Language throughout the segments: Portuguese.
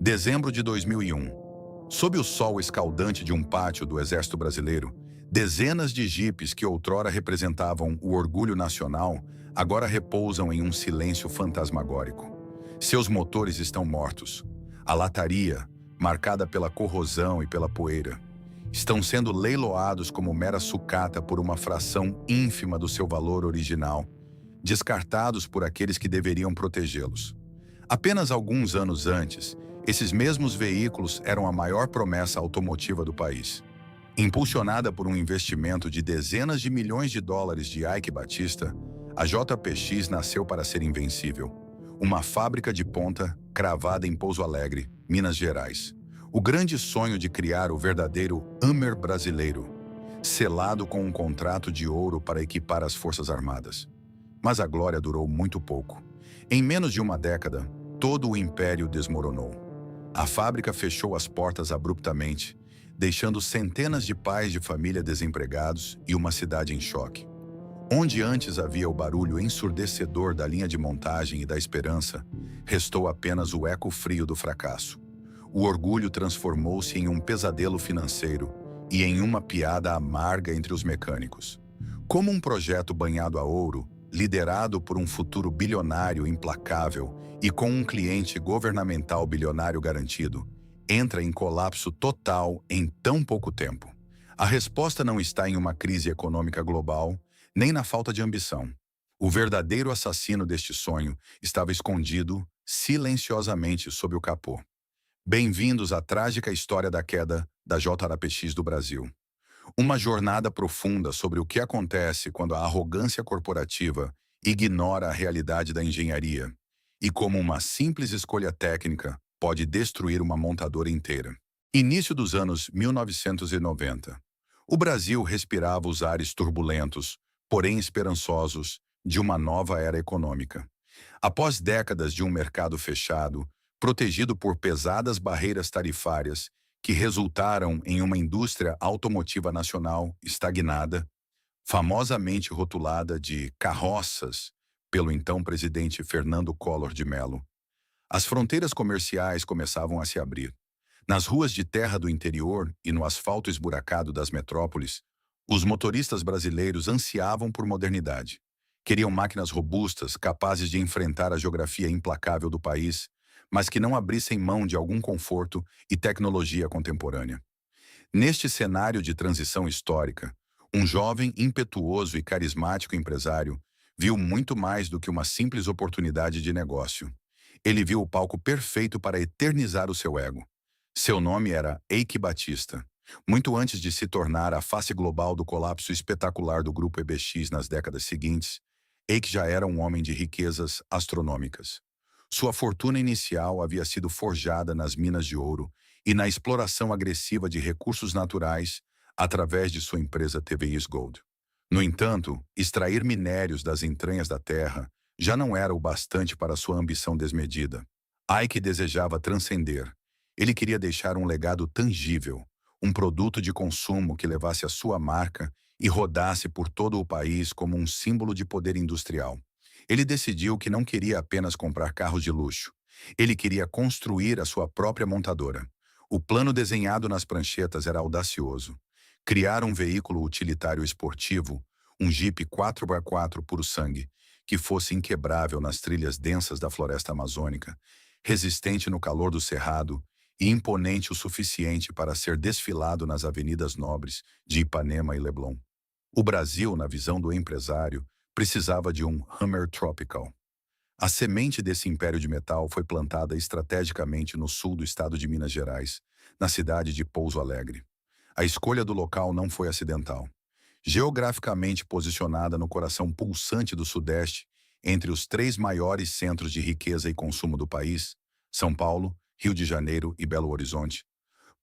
Dezembro de 2001. Sob o sol escaldante de um pátio do Exército Brasileiro, dezenas de jipes que outrora representavam o orgulho nacional agora repousam em um silêncio fantasmagórico. Seus motores estão mortos. A lataria, marcada pela corrosão e pela poeira, estão sendo leiloados como mera sucata por uma fração ínfima do seu valor original, descartados por aqueles que deveriam protegê-los. Apenas alguns anos antes, esses mesmos veículos eram a maior promessa automotiva do país. Impulsionada por um investimento de dezenas de milhões de dólares de Eike Batista, a JPX nasceu para ser invencível. Uma fábrica de ponta cravada em Pouso Alegre, Minas Gerais. O grande sonho de criar o verdadeiro Hummer brasileiro, selado com um contrato de ouro para equipar as Forças Armadas. Mas a glória durou muito pouco. Em menos de uma década, todo o império desmoronou. A fábrica fechou as portas abruptamente, deixando centenas de pais de família desempregados e uma cidade em choque. Onde antes havia o barulho ensurdecedor da linha de montagem e da esperança, restou apenas o eco frio do fracasso. O orgulho transformou-se em um pesadelo financeiro e em uma piada amarga entre os mecânicos. Como um projeto banhado a ouro, liderado por um futuro bilionário implacável e com um cliente governamental bilionário garantido, entra em colapso total em tão pouco tempo. A resposta não está em uma crise econômica global, nem na falta de ambição. O verdadeiro assassino deste sonho estava escondido, silenciosamente, sob o capô. Bem-vindos à trágica história da queda da JPX do Brasil. Uma jornada profunda sobre o que acontece quando a arrogância corporativa ignora a realidade da engenharia e como uma simples escolha técnica pode destruir uma montadora inteira. Início dos anos 1990. O Brasil respirava os ares turbulentos, porém esperançosos, de uma nova era econômica. Após décadas de um mercado fechado, protegido por pesadas barreiras tarifárias, que resultaram em uma indústria automotiva nacional estagnada, famosamente rotulada de carroças pelo então presidente Fernando Collor de Mello. As fronteiras comerciais começavam a se abrir. Nas ruas de terra do interior e no asfalto esburacado das metrópoles, os motoristas brasileiros ansiavam por modernidade. Queriam máquinas robustas, capazes de enfrentar a geografia implacável do país, mas que não abrissem mão de algum conforto e tecnologia contemporânea. Neste cenário de transição histórica, um jovem, impetuoso e carismático empresário viu muito mais do que uma simples oportunidade de negócio. Ele viu o palco perfeito para eternizar o seu ego. Seu nome era Eike Batista. Muito antes de se tornar a face global do colapso espetacular do grupo EBX nas décadas seguintes, Eike já era um homem de riquezas astronômicas. Sua fortuna inicial havia sido forjada nas minas de ouro e na exploração agressiva de recursos naturais através de sua empresa TVI's Gold. No entanto, extrair minérios das entranhas da terra já não era o bastante para sua ambição desmedida. Eike desejava transcender. Ele queria deixar um legado tangível, um produto de consumo que levasse a sua marca e rodasse por todo o país como um símbolo de poder industrial. Ele decidiu que não queria apenas comprar carros de luxo. Ele queria construir a sua própria montadora. O plano desenhado nas pranchetas era audacioso. Criar um veículo utilitário esportivo, um Jeep 4x4 puro sangue, que fosse inquebrável nas trilhas densas da floresta amazônica, resistente no calor do cerrado e imponente o suficiente para ser desfilado nas avenidas nobres de Ipanema e Leblon. O Brasil, na visão do empresário, precisava de um Hummer Tropical. A semente desse império de metal foi plantada estrategicamente no sul do estado de Minas Gerais, na cidade de Pouso Alegre. A escolha do local não foi acidental. Geograficamente posicionada no coração pulsante do Sudeste, entre os três maiores centros de riqueza e consumo do país, São Paulo, Rio de Janeiro e Belo Horizonte,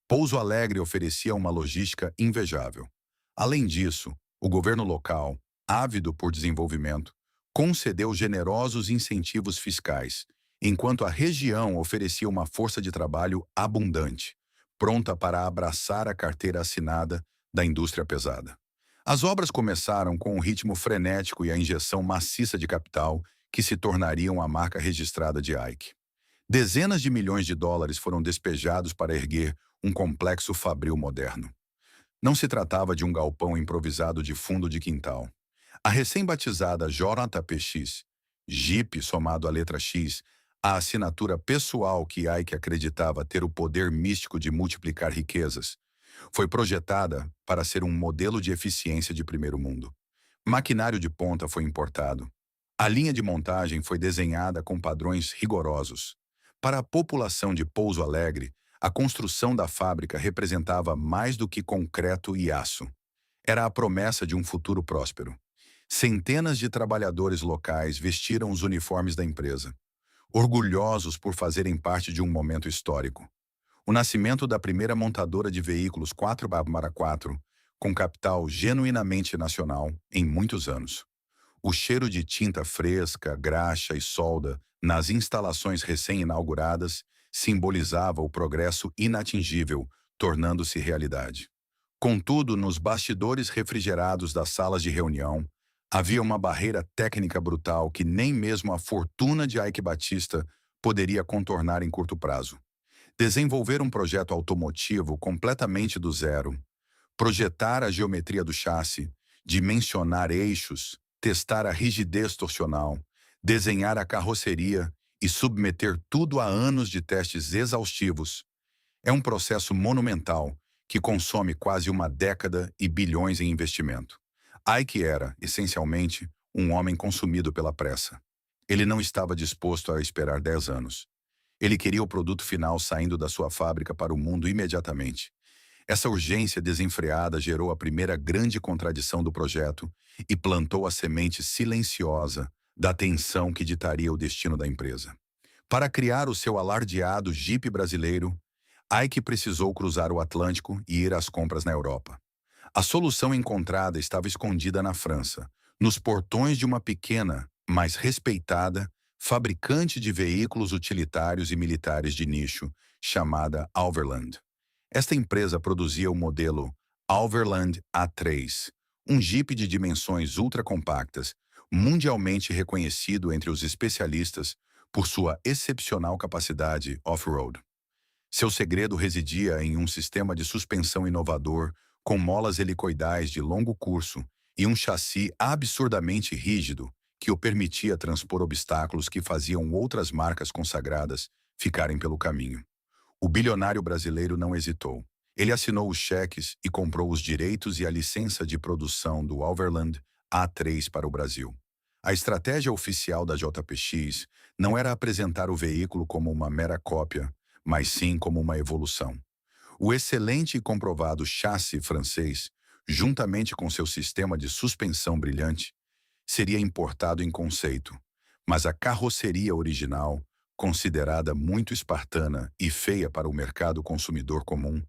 Pouso Alegre oferecia uma logística invejável. Além disso, o governo local, ávido por desenvolvimento, concedeu generosos incentivos fiscais, enquanto a região oferecia uma força de trabalho abundante, pronta para abraçar a carteira assinada da indústria pesada. As obras começaram com um ritmo frenético e a injeção maciça de capital que se tornariam a marca registrada de Eike. Dezenas de milhões de dólares foram despejados para erguer um complexo fabril moderno. Não se tratava de um galpão improvisado de fundo de quintal. A recém-batizada JPX, Jeep somado à letra X, a assinatura pessoal que Ike acreditava ter o poder místico de multiplicar riquezas, foi projetada para ser um modelo de eficiência de primeiro mundo. Maquinário de ponta foi importado. A linha de montagem foi desenhada com padrões rigorosos. Para a população de Pouso Alegre, a construção da fábrica representava mais do que concreto e aço. Era a promessa de um futuro próspero. Centenas de trabalhadores locais vestiram os uniformes da empresa, orgulhosos por fazerem parte de um momento histórico. O nascimento da primeira montadora de veículos 4x4, com capital genuinamente nacional, em muitos anos. O cheiro de tinta fresca, graxa e solda nas instalações recém-inauguradas simbolizava o progresso inatingível, tornando-se realidade. Contudo, nos bastidores refrigerados das salas de reunião, havia uma barreira técnica brutal que nem mesmo a fortuna de Ike Batista poderia contornar em curto prazo. Desenvolver um projeto automotivo completamente do zero, projetar a geometria do chassi, dimensionar eixos, testar a rigidez torsional, desenhar a carroceria e submeter tudo a anos de testes exaustivos. É um processo monumental que consome quase uma década e bilhões em investimento. Ike era, essencialmente, um homem consumido pela pressa. Ele não estava disposto a esperar 10 anos. Ele queria o produto final saindo da sua fábrica para o mundo imediatamente. Essa urgência desenfreada gerou a primeira grande contradição do projeto e plantou a semente silenciosa da tensão que ditaria o destino da empresa. Para criar o seu alardeado Jeep brasileiro, Ike precisou cruzar o Atlântico e ir às compras na Europa. A solução encontrada estava escondida na França, nos portões de uma pequena, mas respeitada, fabricante de veículos utilitários e militares de nicho, chamada Alverland. Esta empresa produzia o modelo Alverland A3, um Jeep de dimensões ultracompactas, mundialmente reconhecido entre os especialistas por sua excepcional capacidade off-road. Seu segredo residia em um sistema de suspensão inovador com molas helicoidais de longo curso e um chassi absurdamente rígido que o permitia transpor obstáculos que faziam outras marcas consagradas ficarem pelo caminho. O bilionário brasileiro não hesitou. Ele assinou os cheques e comprou os direitos e a licença de produção do Alverland A3 para o Brasil. A estratégia oficial da JPX não era apresentar o veículo como uma mera cópia, mas sim como uma evolução. O excelente e comprovado chassi francês, juntamente com seu sistema de suspensão brilhante, seria importado em conceito, mas a carroceria original, considerada muito espartana e feia para o mercado consumidor comum,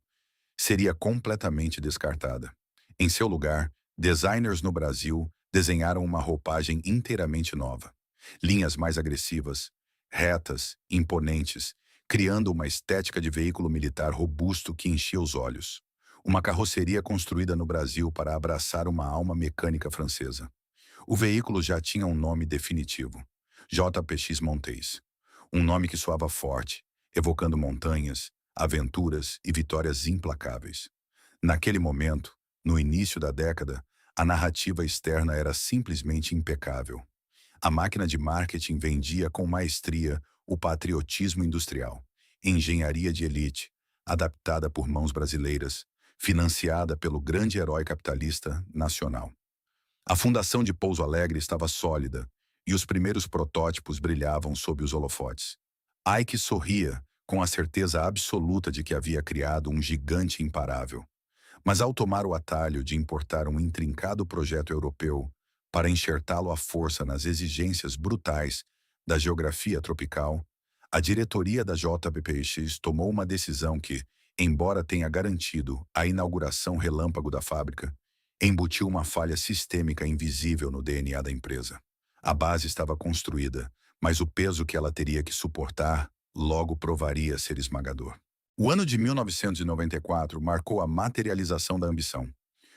seria completamente descartada. Em seu lugar, designers no Brasil desenharam uma roupagem inteiramente nova. Linhas mais agressivas, retas, imponentes, criando uma estética de veículo militar robusto que enchia os olhos. Uma carroceria construída no Brasil para abraçar uma alma mecânica francesa. O veículo já tinha um nome definitivo: JPX Montes. Um nome que soava forte, evocando montanhas, aventuras e vitórias implacáveis. Naquele momento, no início da década, a narrativa externa era simplesmente impecável. A máquina de marketing vendia com maestria o patriotismo industrial, engenharia de elite, adaptada por mãos brasileiras, financiada pelo grande herói capitalista nacional. A fundação de Pouso Alegre estava sólida e os primeiros protótipos brilhavam sob os holofotes. Ike sorria com a certeza absoluta de que havia criado um gigante imparável. Mas ao tomar o atalho de importar um intrincado projeto europeu para enxertá-lo à força nas exigências brutais da geografia tropical, a diretoria da JBPX tomou uma decisão que, embora tenha garantido a inauguração relâmpago da fábrica, embutiu uma falha sistêmica invisível no DNA da empresa. A base estava construída, mas o peso que ela teria que suportar logo provaria ser esmagador. O ano de 1994 marcou a materialização da ambição.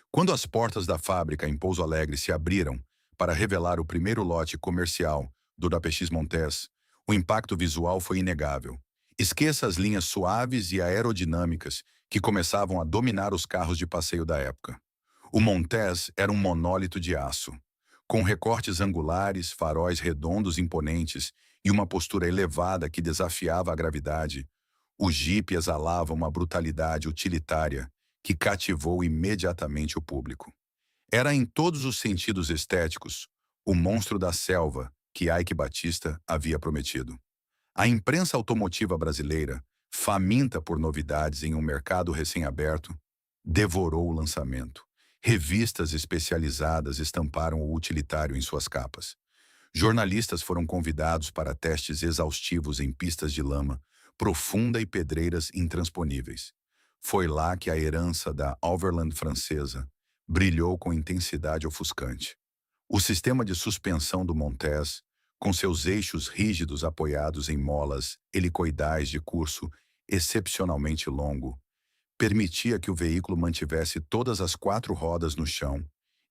Quando as portas da fábrica em Pouso Alegre se abriram para revelar o primeiro lote comercial do JPX Montes, O impacto visual foi inegável. Esqueça as linhas suaves e aerodinâmicas que começavam a dominar os carros de passeio da época. O Montez era um monólito de aço, com recortes angulares, faróis redondos imponentes e uma postura elevada que desafiava a gravidade. O Jeep exalava uma brutalidade utilitária que cativou imediatamente o público. Era em todos os sentidos estéticos o monstro da selva que Ike Batista havia prometido. A imprensa automotiva brasileira, faminta por novidades em um mercado recém-aberto, devorou o lançamento. Revistas especializadas estamparam o utilitário em suas capas. Jornalistas foram convidados para testes exaustivos em pistas de lama profunda e pedreiras intransponíveis. Foi lá que a herança da Overland francesa brilhou com intensidade ofuscante. O sistema de suspensão do Montez, com seus eixos rígidos apoiados em molas helicoidais de curso excepcionalmente longo, permitia que o veículo mantivesse todas as quatro rodas no chão,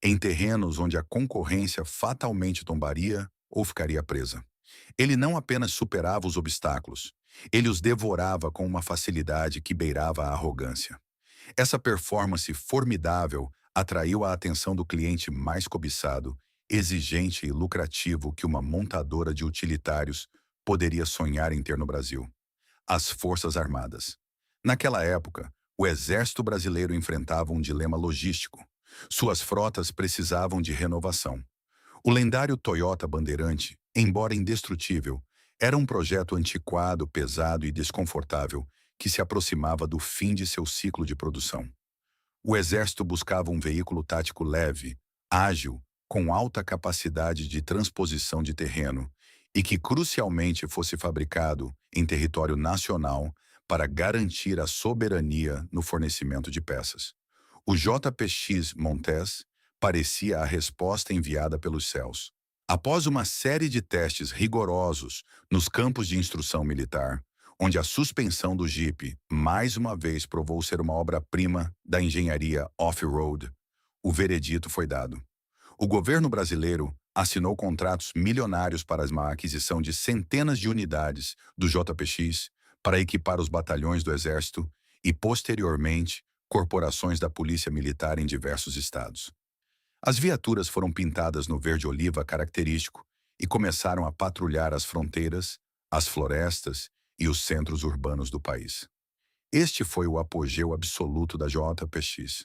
em terrenos onde a concorrência fatalmente tombaria ou ficaria presa. Ele não apenas superava os obstáculos, ele os devorava com uma facilidade que beirava a arrogância. Essa performance formidável atraiu a atenção do cliente mais cobiçado, exigente e lucrativo que uma montadora de utilitários poderia sonhar em ter no Brasil: as Forças Armadas. Naquela época, o Exército Brasileiro enfrentava um dilema logístico. Suas frotas precisavam de renovação. O lendário Toyota Bandeirante, embora indestrutível, era um projeto antiquado, pesado e desconfortável que se aproximava do fim de seu ciclo de produção. O Exército buscava um veículo tático leve, ágil, com alta capacidade de transposição de terreno e que crucialmente fosse fabricado em território nacional para garantir a soberania no fornecimento de peças. O JPX Montez parecia a resposta enviada pelos céus. Após uma série de testes rigorosos nos campos de instrução militar, onde a suspensão do Jeep mais uma vez provou ser uma obra-prima da engenharia off-road, o veredito foi dado. O governo brasileiro assinou contratos milionários para a aquisição de centenas de unidades do JPX para equipar os batalhões do Exército e, posteriormente, corporações da Polícia Militar em diversos estados. As viaturas foram pintadas no verde-oliva característico e começaram a patrulhar as fronteiras, as florestas e os centros urbanos do país. Este foi o apogeu absoluto da JPX.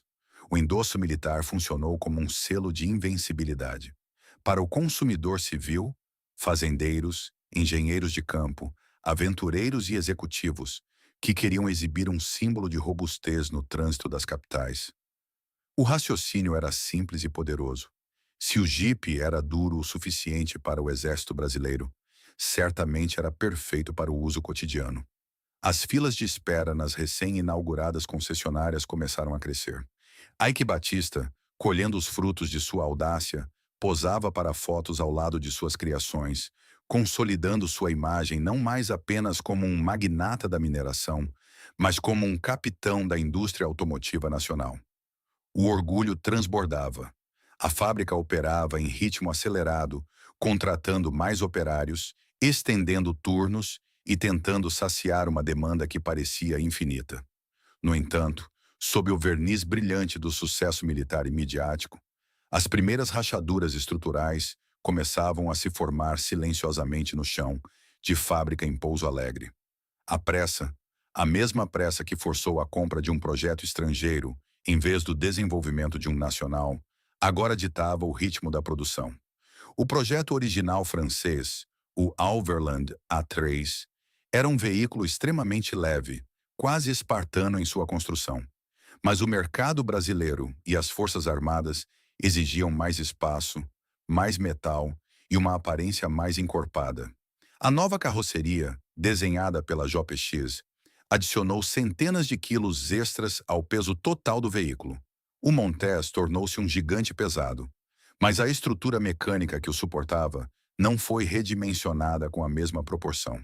O endosso militar funcionou como um selo de invencibilidade. Para o consumidor civil, fazendeiros, engenheiros de campo, aventureiros e executivos que queriam exibir um símbolo de robustez no trânsito das capitais. O raciocínio era simples e poderoso. Se o Jeep era duro o suficiente para o exército brasileiro, certamente era perfeito para o uso cotidiano. As filas de espera nas recém-inauguradas concessionárias começaram a crescer. Ike Batista, colhendo os frutos de sua audácia, posava para fotos ao lado de suas criações, consolidando sua imagem não mais apenas como um magnata da mineração, mas como um capitão da indústria automotiva nacional. O orgulho transbordava. A fábrica operava em ritmo acelerado, contratando mais operários, estendendo turnos e tentando saciar uma demanda que parecia infinita. No entanto, sob o verniz brilhante do sucesso militar e midiático, as primeiras rachaduras estruturais começavam a se formar silenciosamente no chão de fábrica em Pouso Alegre. A pressa, a mesma pressa que forçou a compra de um projeto estrangeiro em vez do desenvolvimento de um nacional, agora ditava o ritmo da produção. O projeto original francês, o Overland A3, era um veículo extremamente leve, quase espartano em sua construção. Mas o mercado brasileiro e as Forças Armadas exigiam mais espaço, mais metal e uma aparência mais encorpada. A nova carroceria, desenhada pela JPX, adicionou centenas de quilos extras ao peso total do veículo. O Montez tornou-se um gigante pesado, mas a estrutura mecânica que o suportava não foi redimensionada com a mesma proporção.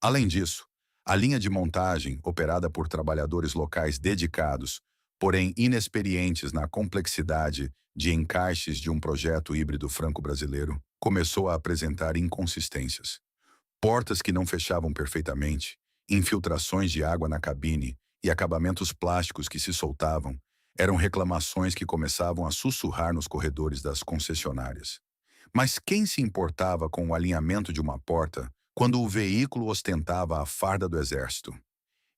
Além disso, a linha de montagem, operada por trabalhadores locais dedicados, porém inexperientes na complexidade de encaixes de um projeto híbrido franco-brasileiro, começou a apresentar inconsistências. Portas que não fechavam perfeitamente, infiltrações de água na cabine e acabamentos plásticos que se soltavam eram reclamações que começavam a sussurrar nos corredores das concessionárias. Mas quem se importava com o alinhamento de uma porta quando o veículo ostentava a farda do exército?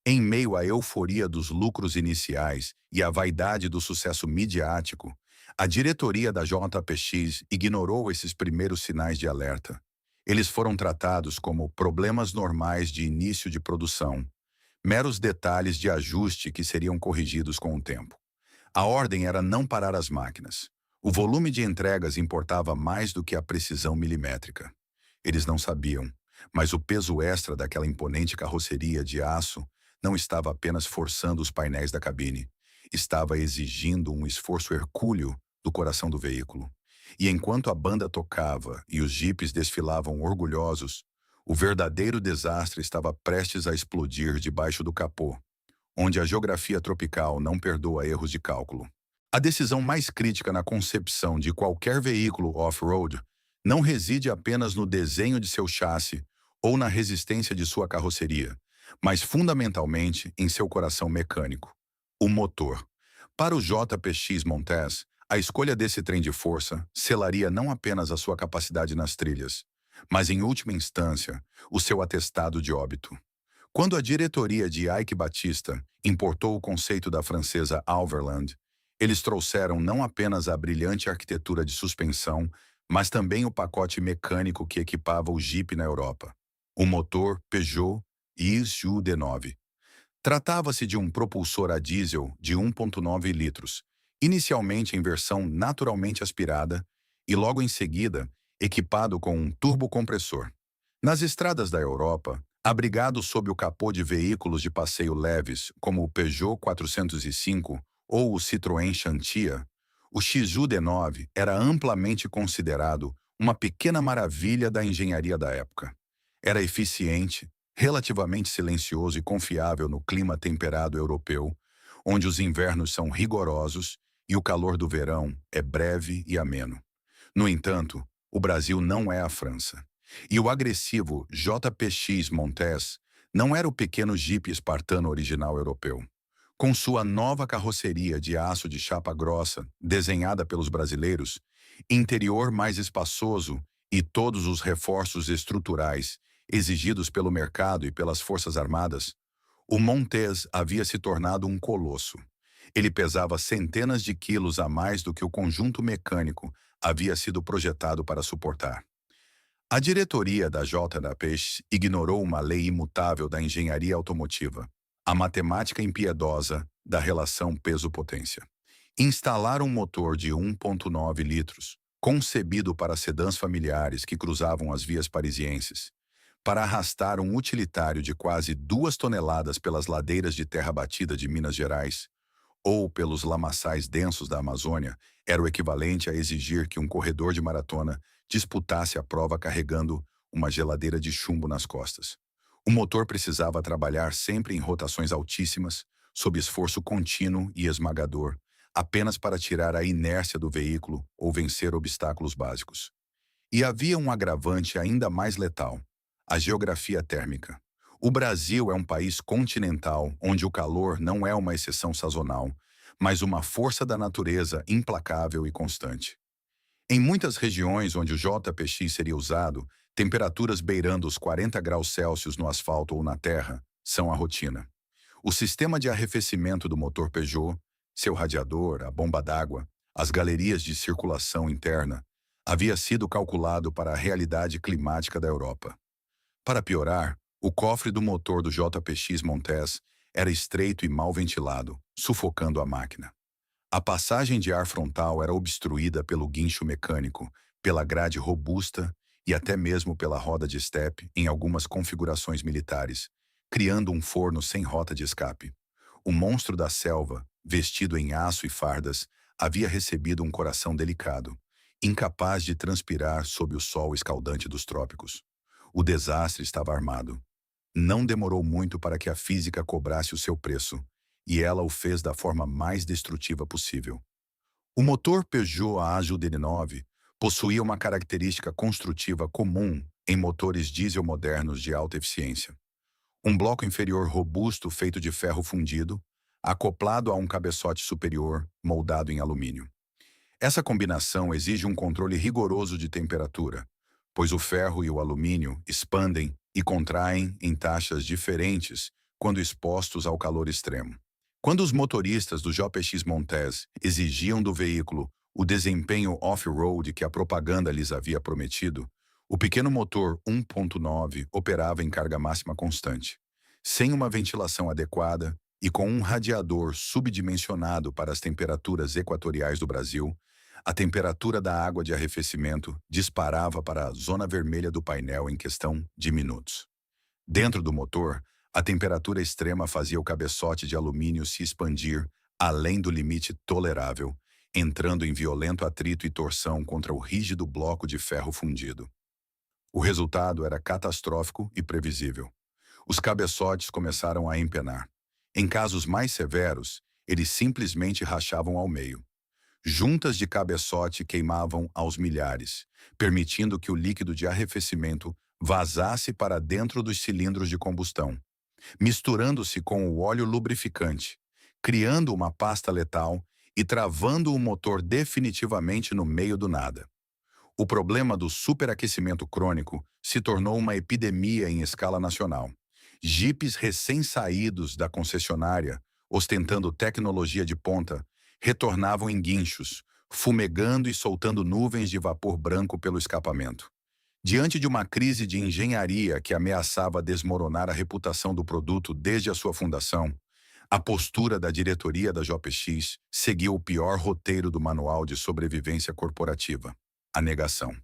Em meio à euforia dos lucros iniciais e à vaidade do sucesso midiático, a diretoria da JPX ignorou esses primeiros sinais de alerta. Eles foram tratados como problemas normais de início de produção, meros detalhes de ajuste que seriam corrigidos com o tempo. A ordem era não parar as máquinas. O volume de entregas importava mais do que a precisão milimétrica. Eles não sabiam, mas o peso extra daquela imponente carroceria de aço não estava apenas forçando os painéis da cabine, estava exigindo um esforço hercúleo do coração do veículo. E enquanto a banda tocava e os jipes desfilavam orgulhosos, o verdadeiro desastre estava prestes a explodir debaixo do capô, onde a geografia tropical não perdoa erros de cálculo. A decisão mais crítica na concepção de qualquer veículo off-road não reside apenas no desenho de seu chassi ou na resistência de sua carroceria, mas fundamentalmente em seu coração mecânico, o motor. Para o JPX Montez, a escolha desse trem de força selaria não apenas a sua capacidade nas trilhas, mas em última instância, o seu atestado de óbito. Quando a diretoria de Ike Batista importou o conceito da francesa Overland, eles trouxeram não apenas a brilhante arquitetura de suspensão, mas também o pacote mecânico que equipava o Jeep na Europa, o motor Peugeot ISU-D9. Tratava-se de um propulsor a diesel de 1,9 litros, inicialmente em versão naturalmente aspirada e logo em seguida equipado com um turbocompressor. Nas estradas da Europa, abrigado sob o capô de veículos de passeio leves como o Peugeot 405 ou o Citroën Xantia, o XU-D9 era amplamente considerado uma pequena maravilha da engenharia da época. Era eficiente, relativamente silencioso e confiável no clima temperado europeu, onde os invernos são rigorosos e o calor do verão é breve e ameno. No entanto, o Brasil não é a França. E o agressivo JPX Montez não era o pequeno Jeep espartano original europeu. Com sua nova carroceria de aço de chapa grossa, desenhada pelos brasileiros, interior mais espaçoso e todos os reforços estruturais exigidos pelo mercado e pelas Forças Armadas, o Montez havia se tornado um colosso. Ele pesava centenas de quilos a mais do que o conjunto mecânico havia sido projetado para suportar. A diretoria da JPX ignorou uma lei imutável da engenharia automotiva, a matemática impiedosa da relação peso-potência. Instalar um motor de 1,9 litros, concebido para sedãs familiares que cruzavam as vias parisienses, para arrastar um utilitário de quase 2 toneladas pelas ladeiras de terra batida de Minas Gerais, ou pelos lamaçais densos da Amazônia, era o equivalente a exigir que um corredor de maratona disputasse a prova carregando uma geladeira de chumbo nas costas. O motor precisava trabalhar sempre em rotações altíssimas, sob esforço contínuo e esmagador, apenas para tirar a inércia do veículo ou vencer obstáculos básicos. E havia um agravante ainda mais letal: a geografia térmica. O Brasil é um país continental onde o calor não é uma exceção sazonal, mas uma força da natureza implacável e constante. Em muitas regiões onde o JPX seria usado, temperaturas beirando os 40 graus Celsius no asfalto ou na terra são a rotina. O sistema de arrefecimento do motor Peugeot, seu radiador, a bomba d'água, as galerias de circulação interna, havia sido calculado para a realidade climática da Europa. Para piorar, o cofre do motor do JPX Montez era estreito e mal ventilado, sufocando a máquina. A passagem de ar frontal era obstruída pelo guincho mecânico, pela grade robusta e até mesmo pela roda de estepe em algumas configurações militares, criando um forno sem rota de escape. O monstro da selva, vestido em aço e fardas, havia recebido um coração delicado, incapaz de transpirar sob o sol escaldante dos trópicos. O desastre estava armado. Não demorou muito para que a física cobrasse o seu preço, e ela o fez da forma mais destrutiva possível. O motor Peugeot ASU-D9 possuía uma característica construtiva comum em motores diesel modernos de alta eficiência. Um bloco inferior robusto feito de ferro fundido, acoplado a um cabeçote superior moldado em alumínio. Essa combinação exige um controle rigoroso de temperatura, pois o ferro e o alumínio expandem e contraem em taxas diferentes quando expostos ao calor extremo. Quando os motoristas do JPX Montez exigiam do veículo o desempenho off-road que a propaganda lhes havia prometido, o pequeno motor 1.9 operava em carga máxima constante, sem uma ventilação adequada e com um radiador subdimensionado para as temperaturas equatoriais do Brasil. A temperatura da água de arrefecimento disparava para a zona vermelha do painel em questão de minutos. Dentro do motor, a temperatura extrema fazia o cabeçote de alumínio se expandir além do limite tolerável, entrando em violento atrito e torção contra o rígido bloco de ferro fundido. O resultado era catastrófico e previsível. Os cabeçotes começaram a empenar. Em casos mais severos, eles simplesmente rachavam ao meio. Juntas de cabeçote queimavam aos milhares, permitindo que o líquido de arrefecimento vazasse para dentro dos cilindros de combustão, misturando-se com o óleo lubrificante, criando uma pasta letal e travando o motor definitivamente no meio do nada. O problema do superaquecimento crônico se tornou uma epidemia em escala nacional. Jipes recém-saídos da concessionária, ostentando tecnologia de ponta, retornavam em guinchos, fumegando e soltando nuvens de vapor branco pelo escapamento. Diante de uma crise de engenharia que ameaçava desmoronar a reputação do produto desde a sua fundação, a postura da diretoria da JPX seguiu o pior roteiro do Manual de Sobrevivência Corporativa: a negação.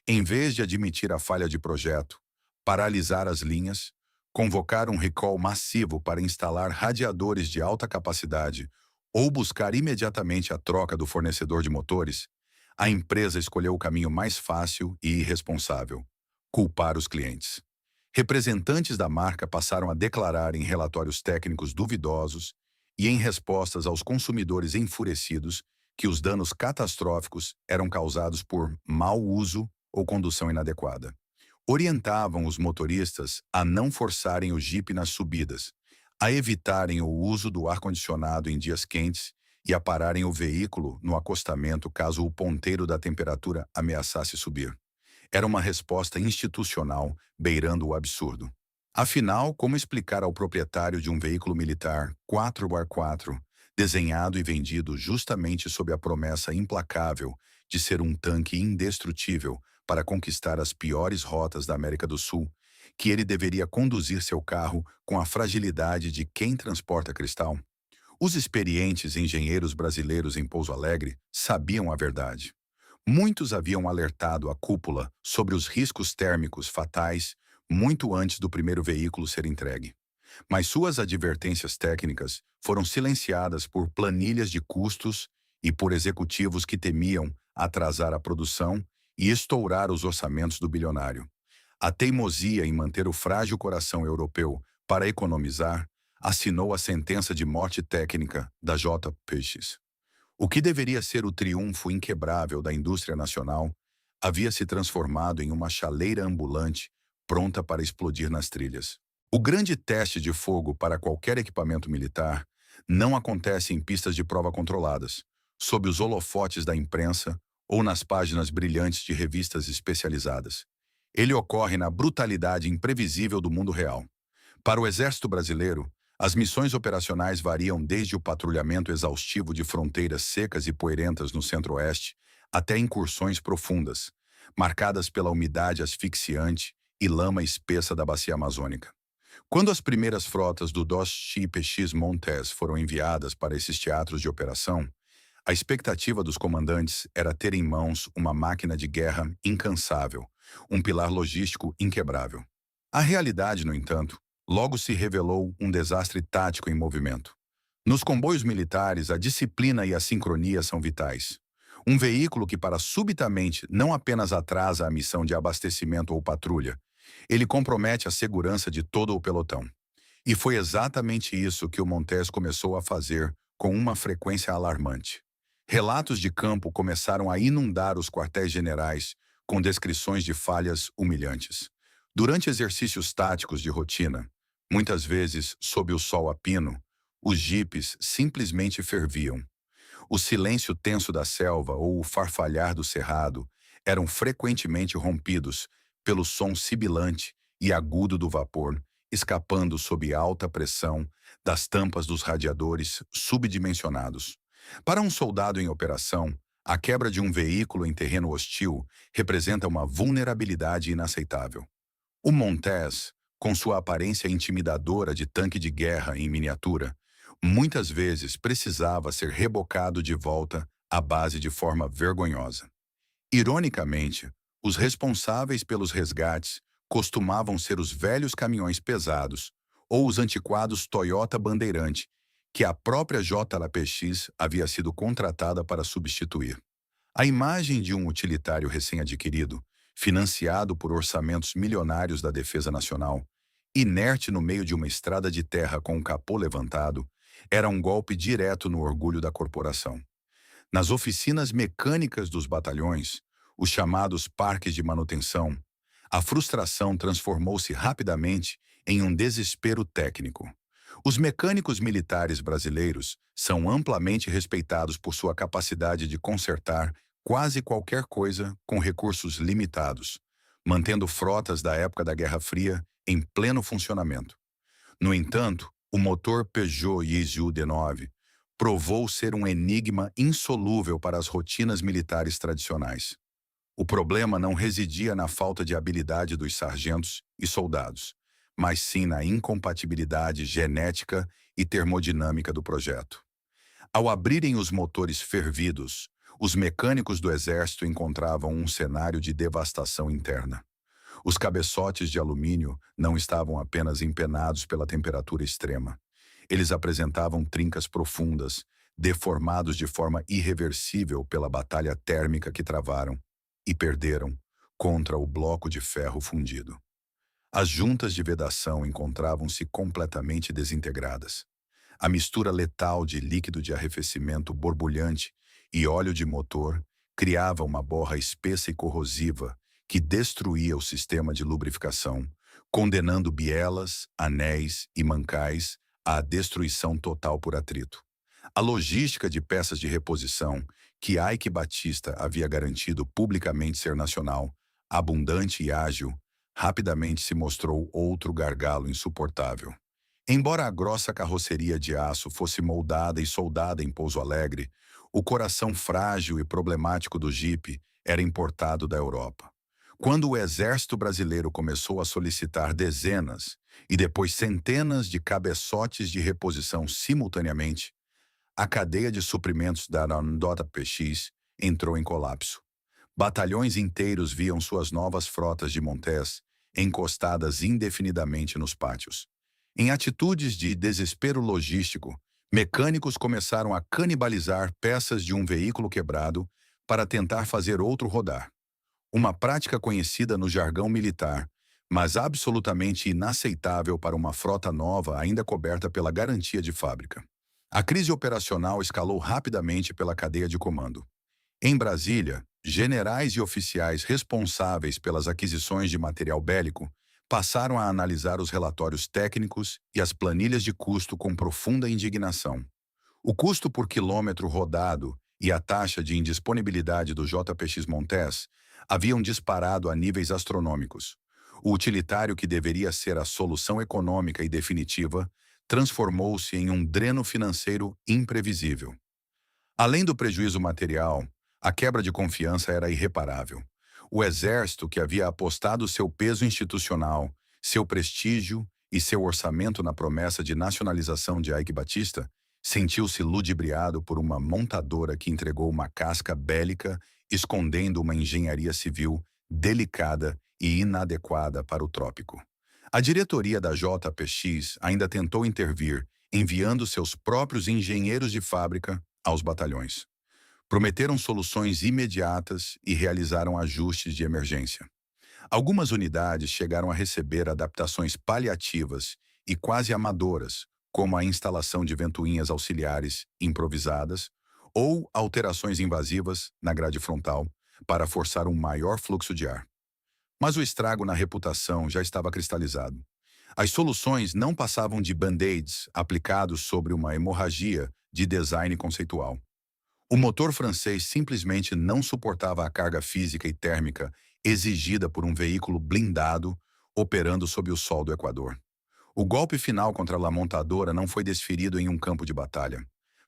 Em vez de admitir a falha de projeto, paralisar as linhas, convocar um recall massivo para instalar radiadores de alta capacidade ou buscar imediatamente a troca do fornecedor de motores, a empresa escolheu o caminho mais fácil e irresponsável: culpar os clientes. Representantes da marca passaram a declarar em relatórios técnicos duvidosos e em respostas aos consumidores enfurecidos que os danos catastróficos eram causados por mau uso ou condução inadequada. Orientavam os motoristas a não forçarem o Jeep nas subidas, a evitarem o uso do ar-condicionado em dias quentes e a pararem o veículo no acostamento caso o ponteiro da temperatura ameaçasse subir. Era uma resposta institucional beirando o absurdo. Afinal, como explicar ao proprietário de um veículo militar 4x4, desenhado e vendido justamente sob a promessa implacável de ser um tanque indestrutível para conquistar as piores rotas da América do Sul, que ele deveria conduzir seu carro com a fragilidade de quem transporta cristal? Os experientes engenheiros brasileiros em Pouso Alegre sabiam a verdade. Muitos haviam alertado a cúpula sobre os riscos térmicos fatais muito antes do primeiro veículo ser entregue. Mas suas advertências técnicas foram silenciadas por planilhas de custos e por executivos que temiam atrasar a produção e estourar os orçamentos do bilionário. A teimosia em manter o frágil coração europeu para economizar assinou a sentença de morte técnica da JPX. O que deveria ser o triunfo inquebrável da indústria nacional havia se transformado em uma chaleira ambulante pronta para explodir nas trilhas. O grande teste de fogo para qualquer equipamento militar não acontece em pistas de prova controladas, sob os holofotes da imprensa ou nas páginas brilhantes de revistas especializadas. Ele ocorre na brutalidade imprevisível do mundo real. Para o Exército Brasileiro, as missões operacionais variam desde o patrulhamento exaustivo de fronteiras secas e poeirentas no centro-oeste até incursões profundas, marcadas pela umidade asfixiante e lama espessa da bacia amazônica. Quando as primeiras frotas do JPX Montez foram enviadas para esses teatros de operação, a expectativa dos comandantes era ter em mãos uma máquina de guerra incansável, um pilar logístico inquebrável. A realidade, no entanto, logo se revelou um desastre tático em movimento. Nos comboios militares, a disciplina e a sincronia são vitais. Um veículo que para subitamente não apenas atrasa a missão de abastecimento ou patrulha, ele compromete a segurança de todo o pelotão. E foi exatamente isso que o Montez começou a fazer com uma frequência alarmante. Relatos de campo começaram a inundar os quartéis generais com descrições de falhas humilhantes. Durante exercícios táticos de rotina, muitas vezes sob o sol a pino, os jipes simplesmente ferviam. O silêncio tenso da selva ou o farfalhar do cerrado eram frequentemente rompidos pelo som sibilante e agudo do vapor, escapando sob alta pressão das tampas dos radiadores subdimensionados. Para um soldado em operação, a quebra de um veículo em terreno hostil representa uma vulnerabilidade inaceitável. O Montez, com sua aparência intimidadora de tanque de guerra em miniatura, muitas vezes precisava ser rebocado de volta à base de forma vergonhosa. Ironicamente, os responsáveis pelos resgates costumavam ser os velhos caminhões pesados ou os antiquados Toyota Bandeirante, que a própria JLPX havia sido contratada para substituir. A imagem de um utilitário recém-adquirido, financiado por orçamentos milionários da Defesa Nacional, inerte no meio de uma estrada de terra com o capô levantado, era um golpe direto no orgulho da corporação. Nas oficinas mecânicas dos batalhões, os chamados parques de manutenção, a frustração transformou-se rapidamente em um desespero técnico. Os mecânicos militares brasileiros são amplamente respeitados por sua capacidade de consertar quase qualquer coisa com recursos limitados, mantendo frotas da época da Guerra Fria em pleno funcionamento. No entanto, o motor Peugeot Yeezu D9 provou ser um enigma insolúvel para as rotinas militares tradicionais. O problema não residia na falta de habilidade dos sargentos e soldados, mas sim na incompatibilidade genética e termodinâmica do projeto. Ao abrirem os motores fervidos, os mecânicos do exército encontravam um cenário de devastação interna. Os cabeçotes de alumínio não estavam apenas empenados pela temperatura extrema. Eles apresentavam trincas profundas, deformados de forma irreversível pela batalha térmica que travaram e perderam contra o bloco de ferro fundido. As juntas de vedação encontravam-se completamente desintegradas. A mistura letal de líquido de arrefecimento borbulhante e óleo de motor criava uma borra espessa e corrosiva que destruía o sistema de lubrificação, condenando bielas, anéis e mancais à destruição total por atrito. A logística de peças de reposição, que Ike Batista havia garantido publicamente ser nacional, abundante e ágil, rapidamente se mostrou outro gargalo insuportável. Embora a grossa carroceria de aço fosse moldada e soldada em Pouso Alegre, o coração frágil e problemático do Jeep era importado da Europa. Quando o exército brasileiro começou a solicitar dezenas e depois centenas de cabeçotes de reposição simultaneamente, a cadeia de suprimentos da JPX entrou em colapso. Batalhões inteiros viam suas novas frotas de Montez encostadas indefinidamente nos pátios. Em atitudes de desespero logístico, mecânicos começaram a canibalizar peças de um veículo quebrado para tentar fazer outro rodar. Uma prática conhecida no jargão militar, mas absolutamente inaceitável para uma frota nova ainda coberta pela garantia de fábrica. A crise operacional escalou rapidamente pela cadeia de comando. Em Brasília, generais e oficiais responsáveis pelas aquisições de material bélico passaram a analisar os relatórios técnicos e as planilhas de custo com profunda indignação. O custo por quilômetro rodado e a taxa de indisponibilidade do JPX Montez haviam disparado a níveis astronômicos. O utilitário que deveria ser a solução econômica e definitiva transformou-se em um dreno financeiro imprevisível. Além do prejuízo material, a quebra de confiança era irreparável. O exército, que havia apostado seu peso institucional, seu prestígio e seu orçamento na promessa de nacionalização de Ike Batista, sentiu-se ludibriado por uma montadora que entregou uma casca bélica escondendo uma engenharia civil delicada e inadequada para o trópico. A diretoria da JPX ainda tentou intervir, enviando seus próprios engenheiros de fábrica aos batalhões. Prometeram soluções imediatas e realizaram ajustes de emergência. Algumas unidades chegaram a receber adaptações paliativas e quase amadoras, como a instalação de ventoinhas auxiliares improvisadas ou alterações invasivas na grade frontal, para forçar um maior fluxo de ar. Mas o estrago na reputação já estava cristalizado. As soluções não passavam de band-aids aplicados sobre uma hemorragia de design conceitual. O motor francês simplesmente não suportava a carga física e térmica exigida por um veículo blindado operando sob o sol do Equador. O golpe final contra a montadora não foi desferido em um campo de batalha,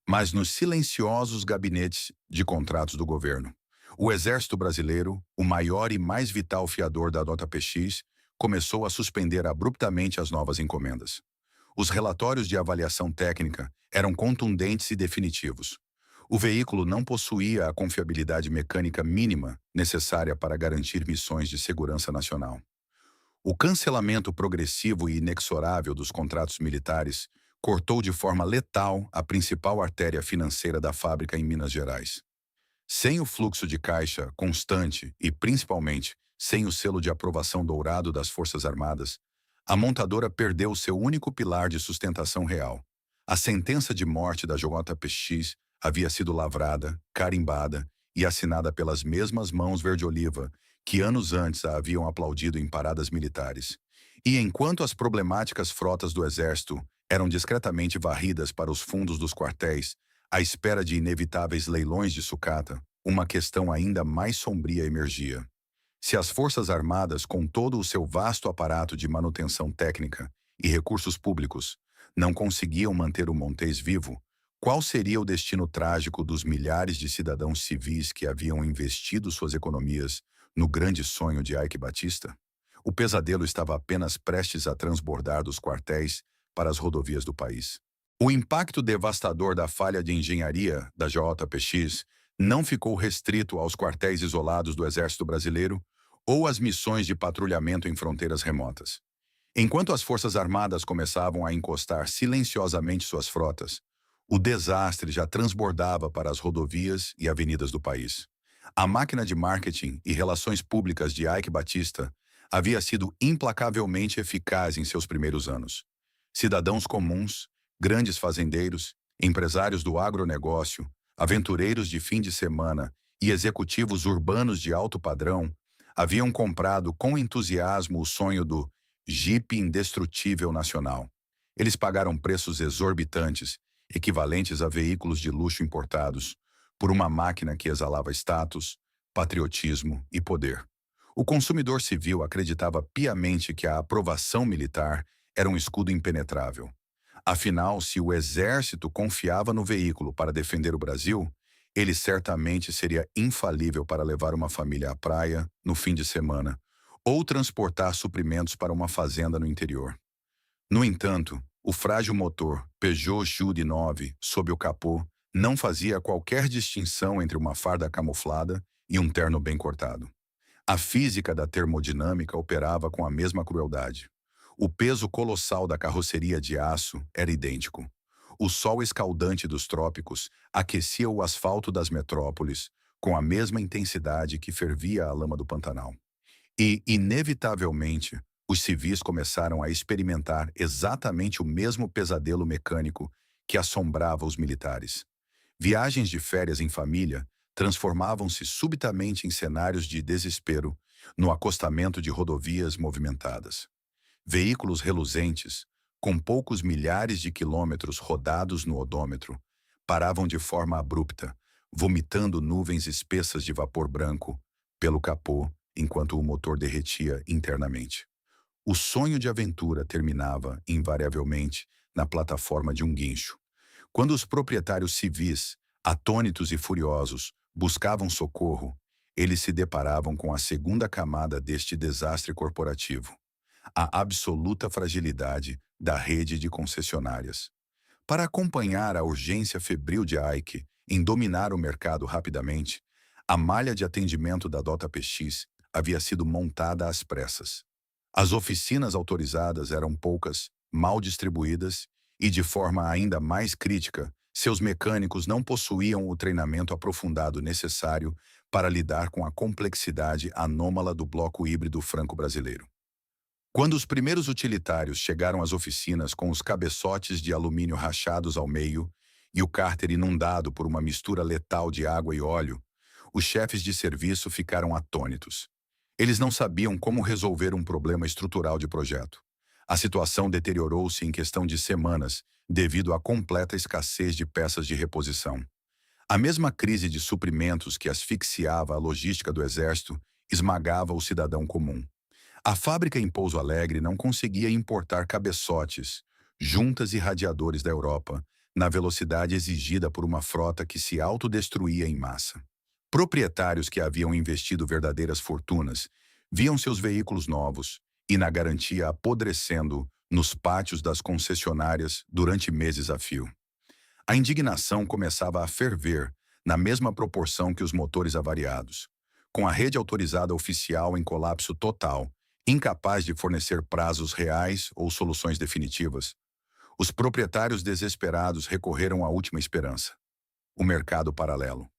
mas nos silenciosos gabinetes de contratos do governo. O Exército Brasileiro, o maior e mais vital fiador da JPX, começou a suspender abruptamente as novas encomendas. Os relatórios de avaliação técnica eram contundentes e definitivos. O veículo não possuía a confiabilidade mecânica mínima necessária para garantir missões de segurança nacional. O cancelamento progressivo e inexorável dos contratos militares cortou de forma letal a principal artéria financeira da fábrica em Minas Gerais. Sem o fluxo de caixa constante e, principalmente, sem o selo de aprovação dourado das Forças Armadas, a montadora perdeu seu único pilar de sustentação real. A sentença de morte da JPX havia sido lavrada, carimbada e assinada pelas mesmas mãos verde-oliva que anos antes a haviam aplaudido em paradas militares. E enquanto as problemáticas frotas do Exército eram discretamente varridas para os fundos dos quartéis, à espera de inevitáveis leilões de sucata, uma questão ainda mais sombria emergia. Se as Forças Armadas, com todo o seu vasto aparato de manutenção técnica e recursos públicos, não conseguiam manter o Montês vivo, qual seria o destino trágico dos milhares de cidadãos civis que haviam investido suas economias no grande sonho de Eike Batista? O pesadelo estava apenas prestes a transbordar dos quartéis para as rodovias do país. O impacto devastador da falha de engenharia da JPX não ficou restrito aos quartéis isolados do Exército Brasileiro ou às missões de patrulhamento em fronteiras remotas. Enquanto as Forças Armadas começavam a encostar silenciosamente suas frotas, o desastre já transbordava para as rodovias e avenidas do país. A máquina de marketing e relações públicas de Eike Batista havia sido implacavelmente eficaz em seus primeiros anos. Cidadãos comuns, grandes fazendeiros, empresários do agronegócio, aventureiros de fim de semana e executivos urbanos de alto padrão haviam comprado com entusiasmo o sonho do Jeep indestrutível nacional. Eles pagaram preços exorbitantes, equivalentes a veículos de luxo importados, por uma máquina que exalava status, patriotismo e poder. O consumidor civil acreditava piamente que a aprovação militar era um escudo impenetrável. Afinal, se o exército confiava no veículo para defender o Brasil, ele certamente seria infalível para levar uma família à praia no fim de semana ou transportar suprimentos para uma fazenda no interior. No entanto, o frágil motor Peugeot Jude 9 sob o capô não fazia qualquer distinção entre uma farda camuflada e um terno bem cortado. A física da termodinâmica operava com a mesma crueldade. O peso colossal da carroceria de aço era idêntico. O sol escaldante dos trópicos aquecia o asfalto das metrópoles com a mesma intensidade que fervia a lama do Pantanal. E, inevitavelmente, os civis começaram a experimentar exatamente o mesmo pesadelo mecânico que assombrava os militares. Viagens de férias em família transformavam-se subitamente em cenários de desespero no acostamento de rodovias movimentadas. Veículos reluzentes, com poucos milhares de quilômetros rodados no odômetro, paravam de forma abrupta, vomitando nuvens espessas de vapor branco pelo capô enquanto o motor derretia internamente. O sonho de aventura terminava, invariavelmente, na plataforma de um guincho. Quando os proprietários civis, atônitos e furiosos, buscavam socorro, eles se deparavam com a segunda camada deste desastre corporativo: a absoluta fragilidade da rede de concessionárias. Para acompanhar a urgência febril de Eike em dominar o mercado rapidamente, a malha de atendimento da JPX havia sido montada às pressas. As oficinas autorizadas eram poucas, mal distribuídas e, de forma ainda mais crítica, seus mecânicos não possuíam o treinamento aprofundado necessário para lidar com a complexidade anômala do bloco híbrido franco-brasileiro. Quando os primeiros utilitários chegaram às oficinas com os cabeçotes de alumínio rachados ao meio e o cárter inundado por uma mistura letal de água e óleo, Os chefes de serviço ficaram atônitos. Eles não sabiam como resolver um problema estrutural de projeto. A situação deteriorou-se em questão de semanas devido à completa escassez de peças de reposição. A mesma crise de suprimentos que asfixiava a logística do Exército esmagava o cidadão comum. A fábrica em Pouso Alegre não conseguia importar cabeçotes, juntas e radiadores da Europa, na velocidade exigida por uma frota que se autodestruía em massa. Proprietários que haviam investido verdadeiras fortunas viam seus veículos novos e na garantia apodrecendo nos pátios das concessionárias durante meses a fio. A indignação começava a ferver na mesma proporção que os motores avariados. Com a rede autorizada oficial em colapso total, incapaz de fornecer prazos reais ou soluções definitivas, os proprietários desesperados recorreram à última esperança: o mercado paralelo.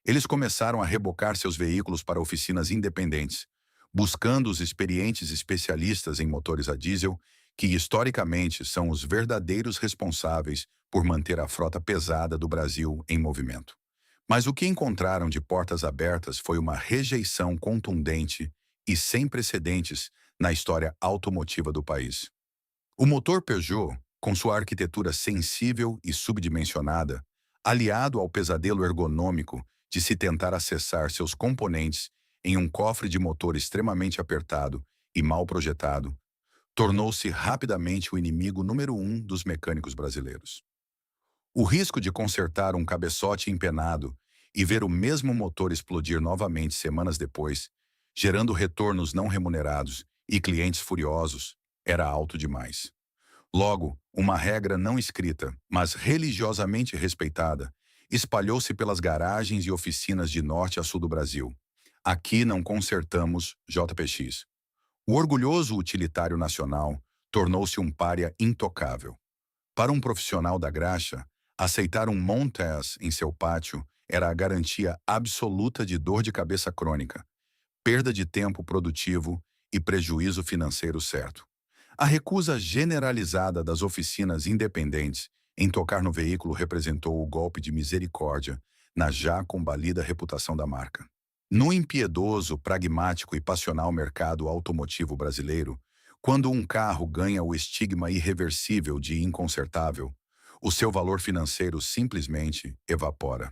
Eles começaram a rebocar seus veículos para oficinas independentes, buscando os experientes especialistas em motores a diesel, que historicamente são os verdadeiros responsáveis por manter a frota pesada do Brasil em movimento. Mas o que encontraram de portas abertas foi uma rejeição contundente e sem precedentes na história automotiva do país. O motor Peugeot, com sua arquitetura sensível e subdimensionada, aliado ao pesadelo ergonômico de se tentar acessar seus componentes em um cofre de motor extremamente apertado e mal projetado, tornou-se rapidamente o inimigo número um dos mecânicos brasileiros. O risco de consertar um cabeçote empenado e ver o mesmo motor explodir novamente semanas depois, gerando retornos não remunerados e clientes furiosos, era alto demais. Logo, uma regra não escrita, mas religiosamente respeitada, espalhou-se pelas garagens e oficinas de norte a sul do Brasil. Aqui não consertamos JPX. O orgulhoso utilitário nacional tornou-se um pária intocável. Para um profissional da graxa, aceitar um Montes em seu pátio era a garantia absoluta de dor de cabeça crônica, perda de tempo produtivo e prejuízo financeiro certo. A recusa generalizada das oficinas independentes em tocar no veículo representou o golpe de misericórdia na já combalida reputação da marca. No impiedoso, pragmático e passional mercado automotivo brasileiro, quando um carro ganha o estigma irreversível de inconsertável, o seu valor financeiro simplesmente evapora.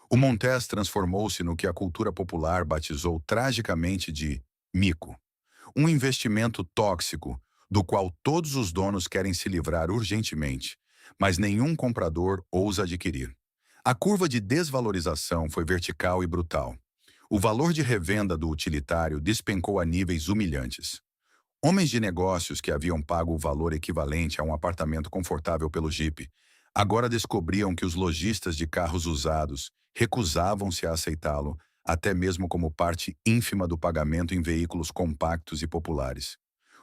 O Montes transformou-se no que a cultura popular batizou tragicamente de mico, um investimento tóxico do qual todos os donos querem se livrar urgentemente, mas nenhum comprador ousa adquirir. A curva de desvalorização foi vertical e brutal. O valor de revenda do utilitário despencou a níveis humilhantes. Homens de negócios que haviam pago o valor equivalente a um apartamento confortável pelo Jeep, agora descobriam que os lojistas de carros usados recusavam-se a aceitá-lo, até mesmo como parte ínfima do pagamento em veículos compactos e populares.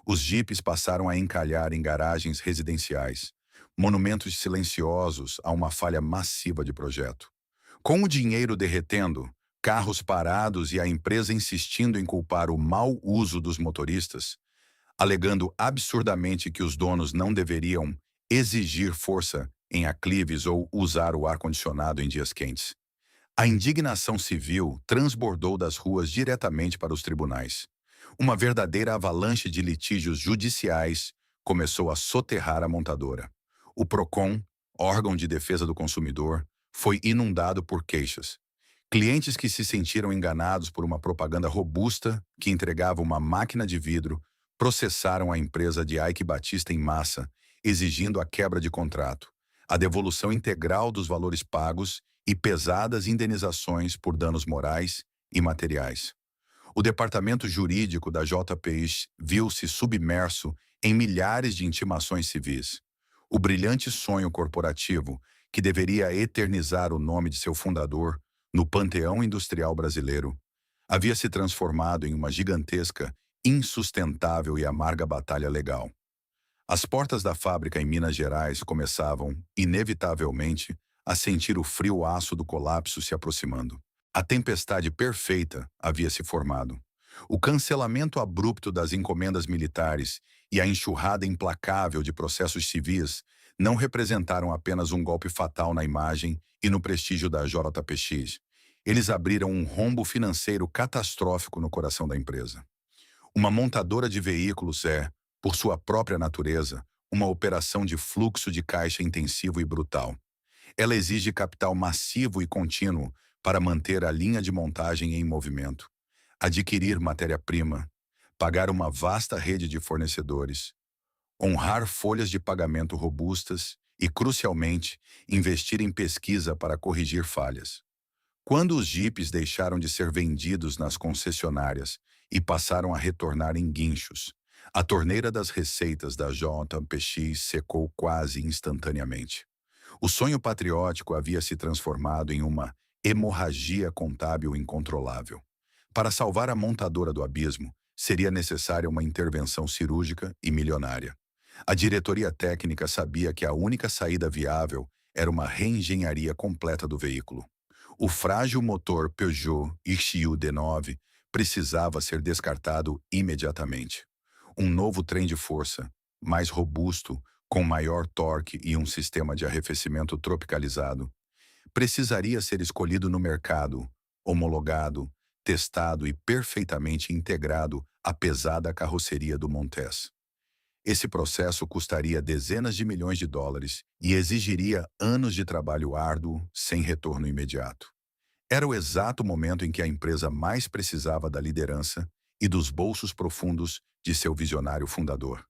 Os jipes passaram a encalhar em garagens residenciais, monumentos silenciosos a uma falha massiva de projeto. Com o dinheiro derretendo, carros parados e a empresa insistindo em culpar o mau uso dos motoristas, alegando absurdamente que os donos não deveriam exigir força em aclives ou usar o ar-condicionado em dias quentes. A indignação civil transbordou das ruas diretamente para os tribunais. Uma verdadeira avalanche de litígios judiciais começou a soterrar a montadora. O PROCON, órgão de defesa do consumidor, foi inundado por queixas. Clientes que se sentiram enganados por uma propaganda robusta que entregava uma máquina de vidro processaram a empresa de Eike Batista em massa, exigindo a quebra de contrato, a devolução integral dos valores pagos e pesadas indenizações por danos morais e materiais. O departamento jurídico da JPX viu-se submerso em milhares de intimações civis. O brilhante sonho corporativo, que deveria eternizar o nome de seu fundador no panteão industrial brasileiro, havia se transformado em uma gigantesca, insustentável e amarga batalha legal. As portas da fábrica em Minas Gerais começavam, inevitavelmente, a sentir o frio aço do colapso se aproximando. A tempestade perfeita havia se formado. O cancelamento abrupto das encomendas militares e a enxurrada implacável de processos civis não representaram apenas um golpe fatal na imagem e no prestígio da JPX. Eles abriram um rombo financeiro catastrófico no coração da empresa. Uma montadora de veículos é, por sua própria natureza, uma operação de fluxo de caixa intensivo e brutal. Ela exige capital massivo e contínuo para manter a linha de montagem em movimento, adquirir matéria-prima, pagar uma vasta rede de fornecedores, honrar folhas de pagamento robustas e, crucialmente, investir em pesquisa para corrigir falhas. Quando os jipes deixaram de ser vendidos nas concessionárias e passaram a retornar em guinchos, a torneira das receitas da JPX secou quase instantaneamente. O sonho patriótico havia se transformado em uma hemorragia contábil incontrolável. Para salvar a montadora do abismo, seria necessária uma intervenção cirúrgica e milionária. A diretoria técnica sabia que a única saída viável era uma reengenharia completa do veículo. O frágil motor Peugeot Ixiu D9 precisava ser descartado imediatamente. Um novo trem de força, mais robusto, com maior torque e um sistema de arrefecimento tropicalizado, precisaria ser escolhido no mercado, homologado, testado e perfeitamente integrado à pesada carroceria do Montes. Esse processo custaria dezenas de milhões de dólares e exigiria anos de trabalho árduo, sem retorno imediato. Era o exato momento em que a empresa mais precisava da liderança e dos bolsos profundos de seu visionário fundador.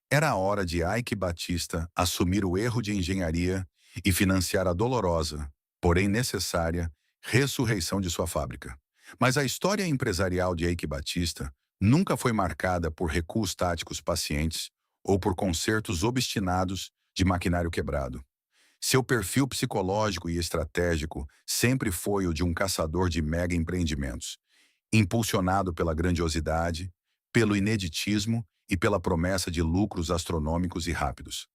Era a hora de Ike Batista assumir o erro de engenharia e financiar a dolorosa, porém necessária, ressurreição de sua fábrica. Mas a história empresarial de Ike Batista nunca foi marcada por recuos táticos pacientes ou por consertos obstinados de maquinário quebrado. Seu perfil psicológico e estratégico sempre foi o de um caçador de mega empreendimentos, impulsionado pela grandiosidade, pelo ineditismo e pela promessa de lucros astronômicos e rápidos.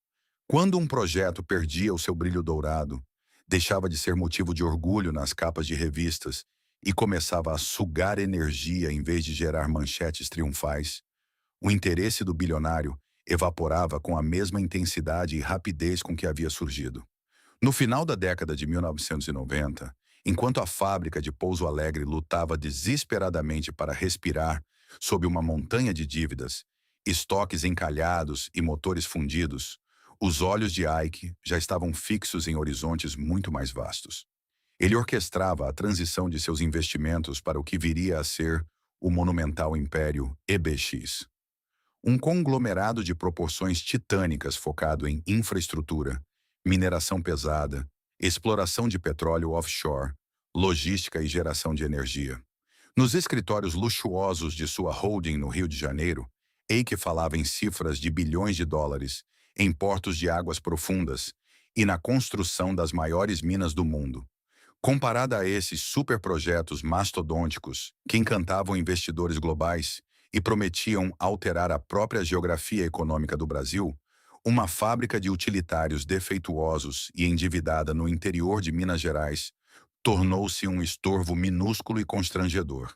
Quando um projeto perdia o seu brilho dourado, deixava de ser motivo de orgulho nas capas de revistas e começava a sugar energia em vez de gerar manchetes triunfais, o interesse do bilionário evaporava com a mesma intensidade e rapidez com que havia surgido. No final da década de 1990, enquanto a fábrica de Pouso Alegre lutava desesperadamente para respirar sob uma montanha de dívidas, estoques encalhados e motores fundidos, os olhos de Ike já estavam fixos em horizontes muito mais vastos. Ele orquestrava a transição de seus investimentos para o que viria a ser o monumental império EBX. Um conglomerado de proporções titânicas focado em infraestrutura, mineração pesada, exploração de petróleo offshore, logística e geração de energia. Nos escritórios luxuosos de sua holding no Rio de Janeiro, Ike falava em cifras de bilhões de dólares, em portos de águas profundas e na construção das maiores minas do mundo. Comparada a esses superprojetos mastodônticos que encantavam investidores globais e prometiam alterar a própria geografia econômica do Brasil, uma fábrica de utilitários defeituosos e endividada no interior de Minas Gerais tornou-se um estorvo minúsculo e constrangedor,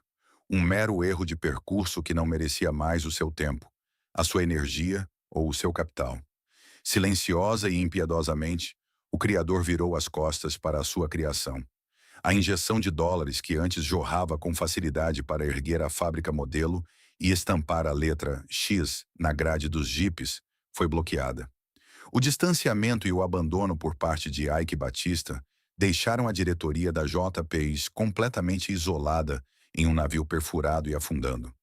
um mero erro de percurso que não merecia mais o seu tempo, a sua energia ou o seu capital. Silenciosa e impiedosamente, o Criador virou as costas para a sua criação. A injeção de dólares que antes jorrava com facilidade para erguer a fábrica modelo e estampar a letra X na grade dos jipes foi bloqueada. O distanciamento e o abandono por parte de Ike Batista deixaram a diretoria da JPX completamente isolada em um navio perfurado e afundando.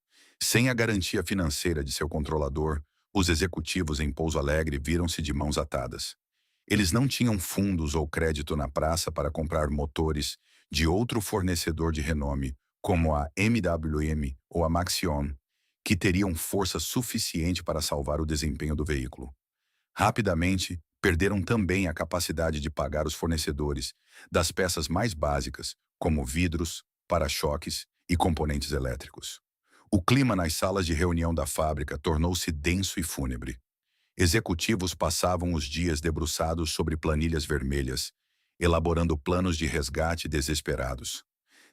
Sem a garantia financeira de seu controlador, os executivos em Pouso Alegre viram-se de mãos atadas. Eles não tinham fundos ou crédito na praça para comprar motores de outro fornecedor de renome, como a MWM ou a Maxion, que teriam força suficiente para salvar o desempenho do veículo. Rapidamente, perderam também a capacidade de pagar os fornecedores das peças mais básicas, como vidros, para-choques e componentes elétricos. O clima nas salas de reunião da fábrica tornou-se denso e fúnebre. Executivos passavam os dias debruçados sobre planilhas vermelhas, elaborando planos de resgate desesperados.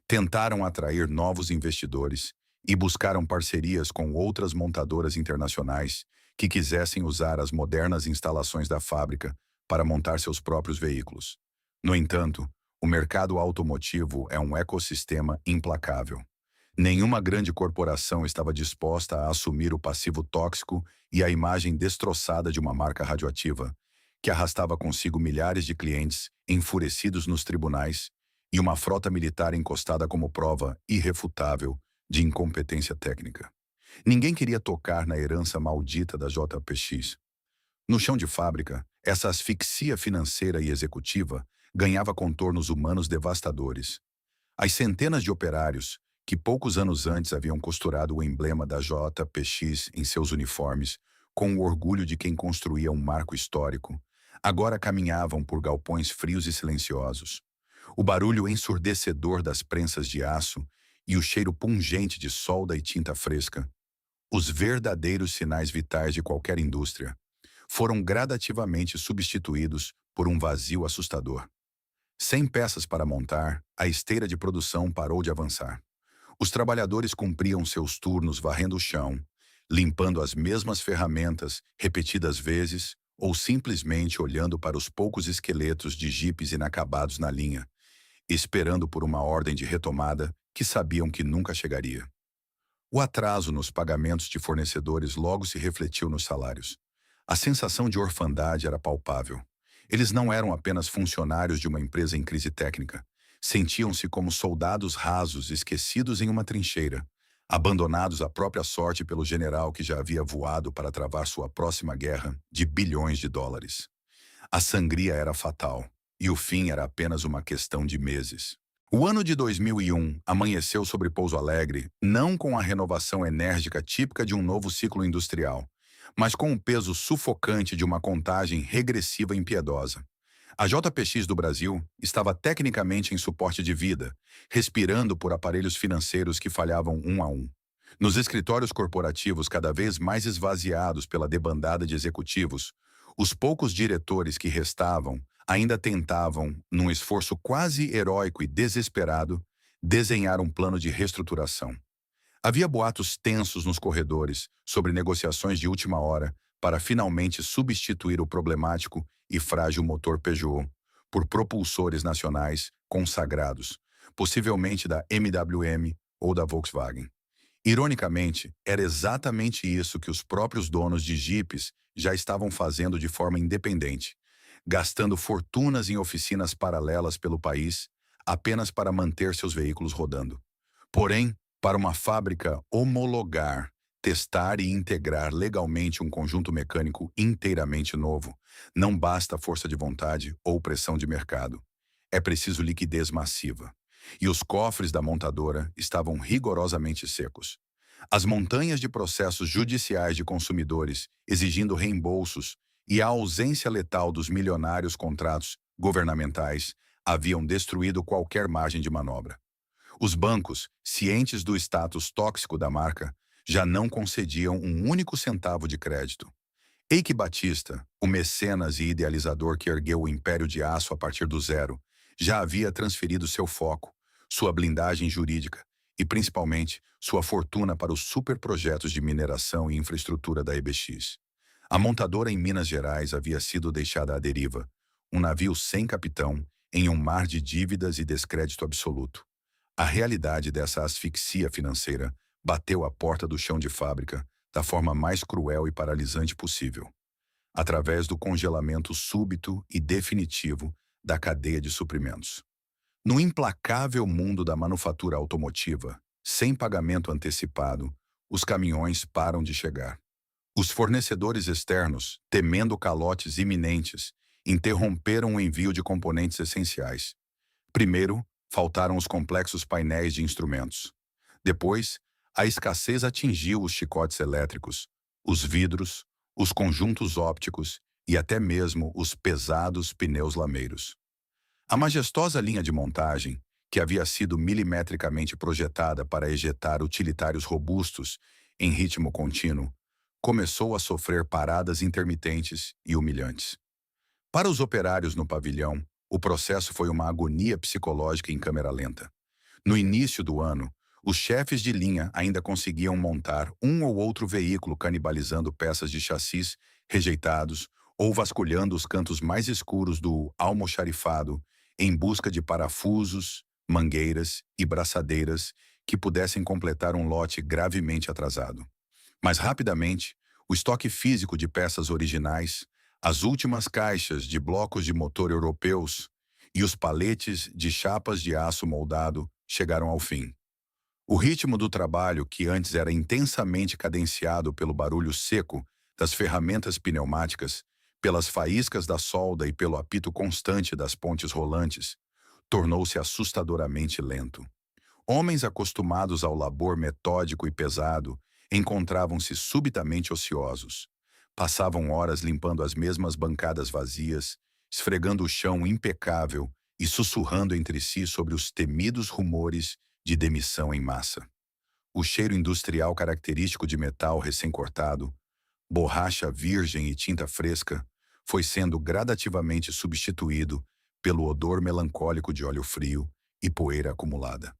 Tentaram atrair novos investidores e buscaram parcerias com outras montadoras internacionais que quisessem usar as modernas instalações da fábrica para montar seus próprios veículos. No entanto, O mercado automotivo é um ecossistema implacável. Nenhuma grande corporação estava disposta a assumir o passivo tóxico e a imagem destroçada de uma marca radioativa, que arrastava consigo milhares de clientes enfurecidos nos tribunais e uma frota militar encostada como prova irrefutável de incompetência técnica. Ninguém queria tocar na herança maldita da JPX. No chão de fábrica, essa asfixia financeira e executiva ganhava contornos humanos devastadores. As centenas de operários, que poucos anos antes haviam costurado o emblema da JPX em seus uniformes, com o orgulho de quem construía um marco histórico, agora caminhavam por galpões frios e silenciosos. O barulho ensurdecedor das prensas de aço e o cheiro pungente de solda e tinta fresca, os verdadeiros sinais vitais de qualquer indústria, foram gradativamente substituídos por um vazio assustador. Sem peças para montar, a esteira de produção parou de avançar. Os trabalhadores cumpriam seus turnos varrendo o chão, limpando as mesmas ferramentas repetidas vezes ou simplesmente olhando para os poucos esqueletos de jipes inacabados na linha, esperando por uma ordem de retomada que sabiam que nunca chegaria. O atraso nos pagamentos de fornecedores logo se refletiu nos salários. A sensação de orfandade era palpável. Eles não eram apenas funcionários de uma empresa em crise técnica. Sentiam-se como soldados rasos esquecidos em uma trincheira, abandonados à própria sorte pelo general que já havia voado para travar sua próxima guerra de bilhões de dólares. A sangria era fatal, e o fim era apenas uma questão de meses. O ano de 2001 amanheceu sobre Pouso Alegre não com a renovação enérgica típica de um novo ciclo industrial, mas com o peso sufocante de uma contagem regressiva impiedosa. A JPX do Brasil estava tecnicamente em suporte de vida, respirando por aparelhos financeiros que falhavam um a um. Nos escritórios corporativos cada vez mais esvaziados pela debandada de executivos, os poucos diretores que restavam ainda tentavam, num esforço quase heróico e desesperado, desenhar um plano de reestruturação. Havia boatos tensos nos corredores sobre negociações de última hora para finalmente substituir o problemático e frágil motor Peugeot por propulsores nacionais consagrados, possivelmente da MWM ou da Volkswagen. Ironicamente, era exatamente isso que os próprios donos de jipes já estavam fazendo de forma independente, gastando fortunas em oficinas paralelas pelo país apenas para manter seus veículos rodando. Porém, para uma fábrica homologar, testar e integrar legalmente um conjunto mecânico inteiramente novo, não basta força de vontade ou pressão de mercado. É preciso liquidez massiva. E os cofres da montadora estavam rigorosamente secos. As montanhas de processos judiciais de consumidores exigindo reembolsos e a ausência letal dos milionários contratos governamentais haviam destruído qualquer margem de manobra. Os bancos, cientes do status tóxico da marca, já não concediam um único centavo de crédito. Eike Batista, o mecenas e idealizador que ergueu o império de aço a partir do zero, já havia transferido seu foco, sua blindagem jurídica e, principalmente, sua fortuna para os superprojetos de mineração e infraestrutura da EBX. A montadora em Minas Gerais havia sido deixada à deriva, um navio sem capitão, em um mar de dívidas e descrédito absoluto. A realidade dessa asfixia financeira bateu à porta do chão de fábrica da forma mais cruel e paralisante possível, através do congelamento súbito e definitivo da cadeia de suprimentos. No implacável mundo da manufatura automotiva, sem pagamento antecipado, os caminhões param de chegar. Os fornecedores externos, temendo calotes iminentes, interromperam o envio de componentes essenciais. Primeiro, faltaram os complexos painéis de instrumentos. Depois, a escassez atingiu os chicotes elétricos, os vidros, os conjuntos ópticos e até mesmo os pesados pneus lameiros. A majestosa linha de montagem, que havia sido milimetricamente projetada para ejetar utilitários robustos em ritmo contínuo, começou a sofrer paradas intermitentes e humilhantes. Para os operários no pavilhão, o processo foi uma agonia psicológica em câmera lenta. No início do ano, os chefes de linha ainda conseguiam montar um ou outro veículo canibalizando peças de chassis rejeitados ou vasculhando os cantos mais escuros do almoxarifado em busca de parafusos, mangueiras e braçadeiras que pudessem completar um lote gravemente atrasado. Mas rapidamente, o estoque físico de peças originais, as últimas caixas de blocos de motor europeus e os paletes de chapas de aço moldado chegaram ao fim. O ritmo do trabalho, que antes era intensamente cadenciado pelo barulho seco das ferramentas pneumáticas, pelas faíscas da solda e pelo apito constante das pontes rolantes, tornou-se assustadoramente lento. Homens acostumados ao labor metódico e pesado encontravam-se subitamente ociosos. Passavam horas limpando as mesmas bancadas vazias, esfregando o chão impecável e sussurrando entre si sobre os temidos rumores de demissão em massa. O cheiro industrial característico de metal recém-cortado, borracha virgem e tinta fresca, foi sendo gradativamente substituído pelo odor melancólico de óleo frio e poeira acumulada.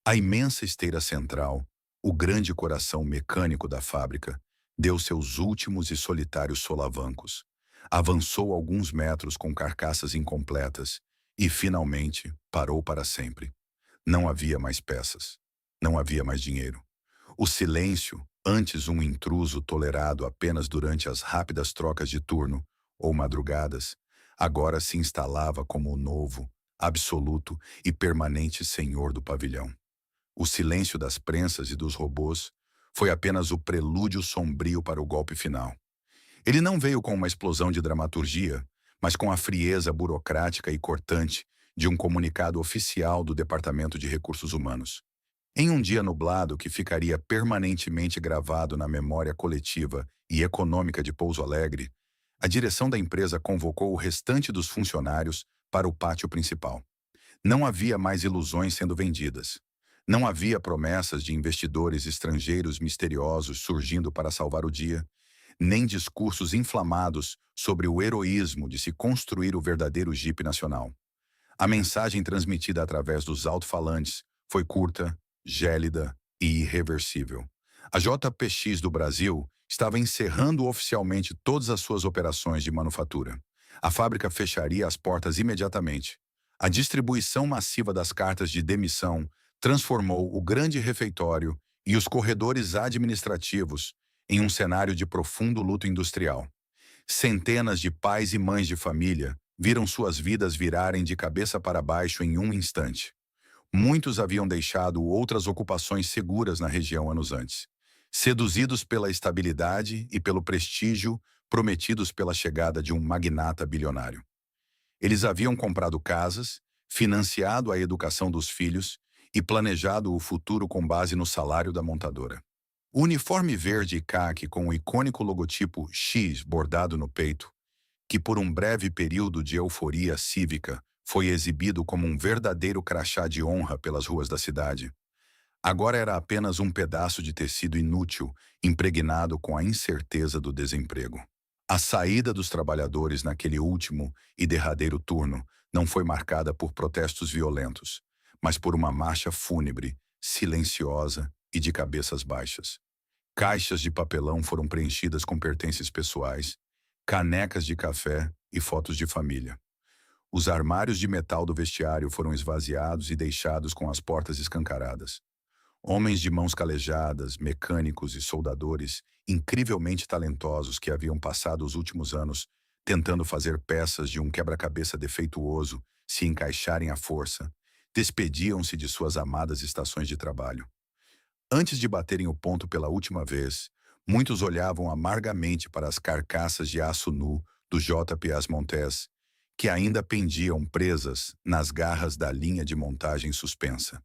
A imensa esteira central, o grande coração mecânico da fábrica, deu seus últimos e solitários solavancos. Avançou alguns metros com carcaças incompletas e, finalmente, parou para sempre. Não havia mais peças. Não havia mais dinheiro. O silêncio, antes um intruso tolerado apenas durante as rápidas trocas de turno ou madrugadas, agora se instalava como o novo, absoluto e permanente senhor do pavilhão. O silêncio das prensas e dos robôs foi apenas o prelúdio sombrio para o golpe final. Ele não veio com uma explosão de dramaturgia, mas com a frieza burocrática e cortante de um comunicado oficial do Departamento de Recursos Humanos. Em um dia nublado que ficaria permanentemente gravado na memória coletiva e econômica de Pouso Alegre, a direção da empresa convocou o restante dos funcionários para o pátio principal. Não havia mais ilusões sendo vendidas. Não havia promessas de investidores estrangeiros misteriosos surgindo para salvar o dia, nem discursos inflamados sobre o heroísmo de se construir o verdadeiro Jeep nacional. A mensagem transmitida através dos alto-falantes foi curta, gélida e irreversível. A JPX do Brasil estava encerrando oficialmente todas as suas operações de manufatura. A fábrica fecharia as portas imediatamente. A distribuição massiva das cartas de demissão transformou o grande refeitório e os corredores administrativos em um cenário de profundo luto industrial. Centenas de pais e mães de família viram suas vidas virarem de cabeça para baixo em um instante. Muitos haviam deixado outras ocupações seguras na região anos antes, seduzidos pela estabilidade e pelo prestígio prometidos pela chegada de um magnata bilionário. Eles haviam comprado casas, financiado a educação dos filhos e planejado o futuro com base no salário da montadora. O uniforme verde e caque com o icônico logotipo X bordado no peito, que por um breve período de euforia cívica foi exibido como um verdadeiro crachá de honra pelas ruas da cidade, agora era apenas um pedaço de tecido inútil impregnado com a incerteza do desemprego. A saída dos trabalhadores naquele último e derradeiro turno não foi marcada por protestos violentos, mas por uma marcha fúnebre, silenciosa e de cabeças baixas. Caixas de papelão foram preenchidas com pertences pessoais, canecas de café e fotos de família. Os armários de metal do vestiário foram esvaziados e deixados com as portas escancaradas. Homens de mãos calejadas, mecânicos e soldadores, incrivelmente talentosos que haviam passado os últimos anos tentando fazer peças de um quebra-cabeça defeituoso se encaixarem à força, despediam-se de suas amadas estações de trabalho. Antes de baterem o ponto pela última vez, muitos olhavam amargamente para as carcaças de aço nu do JPS Montes, que ainda pendiam presas nas garras da linha de montagem suspensa.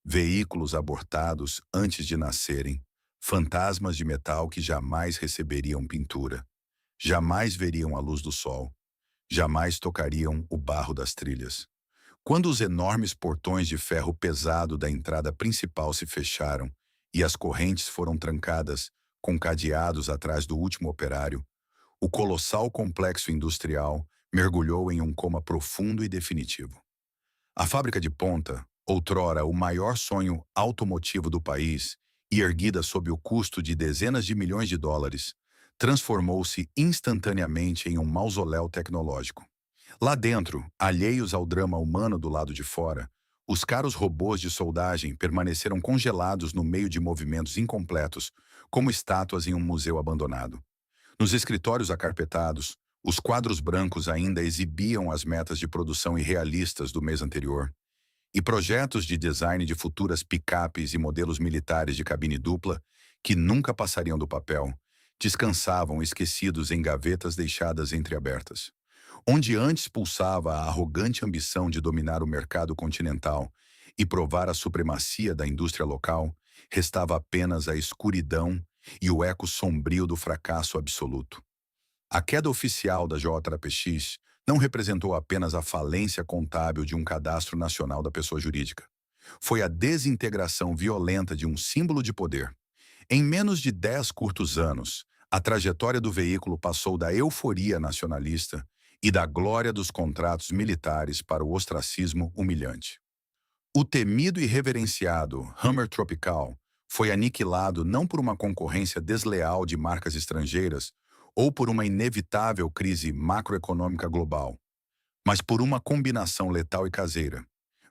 Veículos abortados antes de nascerem, fantasmas de metal que jamais receberiam pintura, jamais veriam a luz do sol, jamais tocariam o barro das trilhas. Quando os enormes portões de ferro pesado da entrada principal se fecharam e as correntes foram trancadas com cadeados atrás do último operário, o colossal complexo industrial mergulhou em um coma profundo e definitivo. A fábrica de ponta, outrora o maior sonho automotivo do país e erguida sob o custo de dezenas de milhões de dólares, transformou-se instantaneamente em um mausoléu tecnológico. Lá dentro, alheios ao drama humano do lado de fora, os caros robôs de soldagem permaneceram congelados no meio de movimentos incompletos, como estátuas em um museu abandonado. Nos escritórios acarpetados, os quadros brancos ainda exibiam as metas de produção irrealistas do mês anterior, e projetos de design de futuras picapes e modelos militares de cabine dupla, que nunca passariam do papel, descansavam esquecidos em gavetas deixadas entreabertas. Onde antes pulsava a arrogante ambição de dominar o mercado continental e provar a supremacia da indústria local, restava apenas a escuridão e o eco sombrio do fracasso absoluto. A queda oficial da JPX não representou apenas a falência contábil de um cadastro nacional da pessoa jurídica. Foi a desintegração violenta de um símbolo de poder. Em menos de 10 curtos anos, a trajetória do veículo passou da euforia nacionalista e da glória dos contratos militares para o ostracismo humilhante. O temido e reverenciado Hummer Tropical foi aniquilado não por uma concorrência desleal de marcas estrangeiras ou por uma inevitável crise macroeconômica global, mas por uma combinação letal e caseira: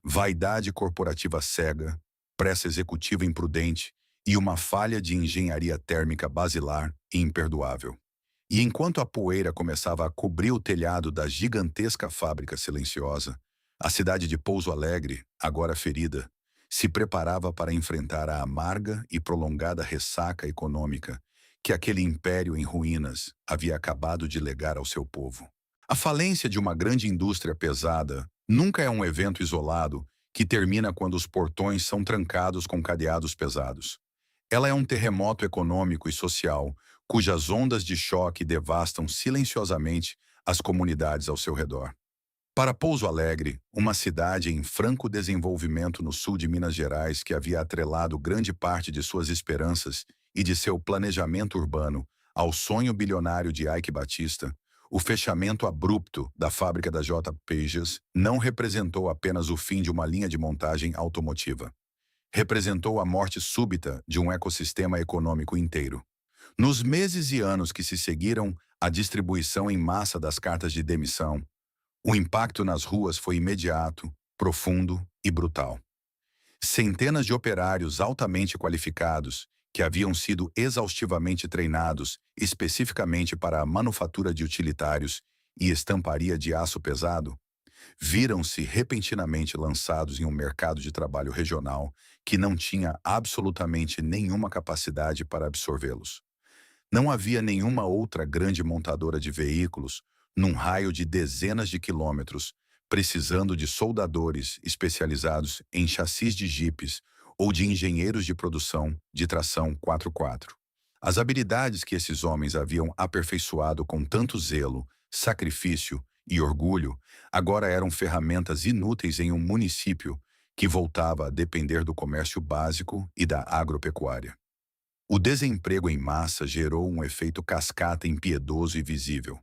vaidade corporativa cega, pressa executiva imprudente e uma falha de engenharia térmica basilar e imperdoável. E enquanto a poeira começava a cobrir o telhado da gigantesca fábrica silenciosa, a cidade de Pouso Alegre, agora ferida, se preparava para enfrentar a amarga e prolongada ressaca econômica que aquele império em ruínas havia acabado de legar ao seu povo. A falência de uma grande indústria pesada nunca é um evento isolado que termina quando os portões são trancados com cadeados pesados. Ela é um terremoto econômico e social cujas ondas de choque devastam silenciosamente as comunidades ao seu redor. Para Pouso Alegre, uma cidade em franco desenvolvimento no sul de Minas Gerais que havia atrelado grande parte de suas esperanças e de seu planejamento urbano ao sonho bilionário de Ike Batista, o fechamento abrupto da fábrica da J. Pages não representou apenas o fim de uma linha de montagem automotiva. Representou a morte súbita de um ecossistema econômico inteiro. Nos meses e anos que se seguiram à distribuição em massa das cartas de demissão, o impacto nas ruas foi imediato, profundo e brutal. Centenas de operários altamente qualificados, que haviam sido exaustivamente treinados especificamente para a manufatura de utilitários e estamparia de aço pesado, viram-se repentinamente lançados em um mercado de trabalho regional que não tinha absolutamente nenhuma capacidade para absorvê-los. Não havia nenhuma outra grande montadora de veículos, num raio de dezenas de quilômetros, precisando de soldadores especializados em chassis de jipes ou de engenheiros de produção de tração 4x4. As habilidades que esses homens haviam aperfeiçoado com tanto zelo, sacrifício e orgulho agora eram ferramentas inúteis em um município que voltava a depender do comércio básico e da agropecuária. O desemprego em massa gerou um efeito cascata impiedoso e visível.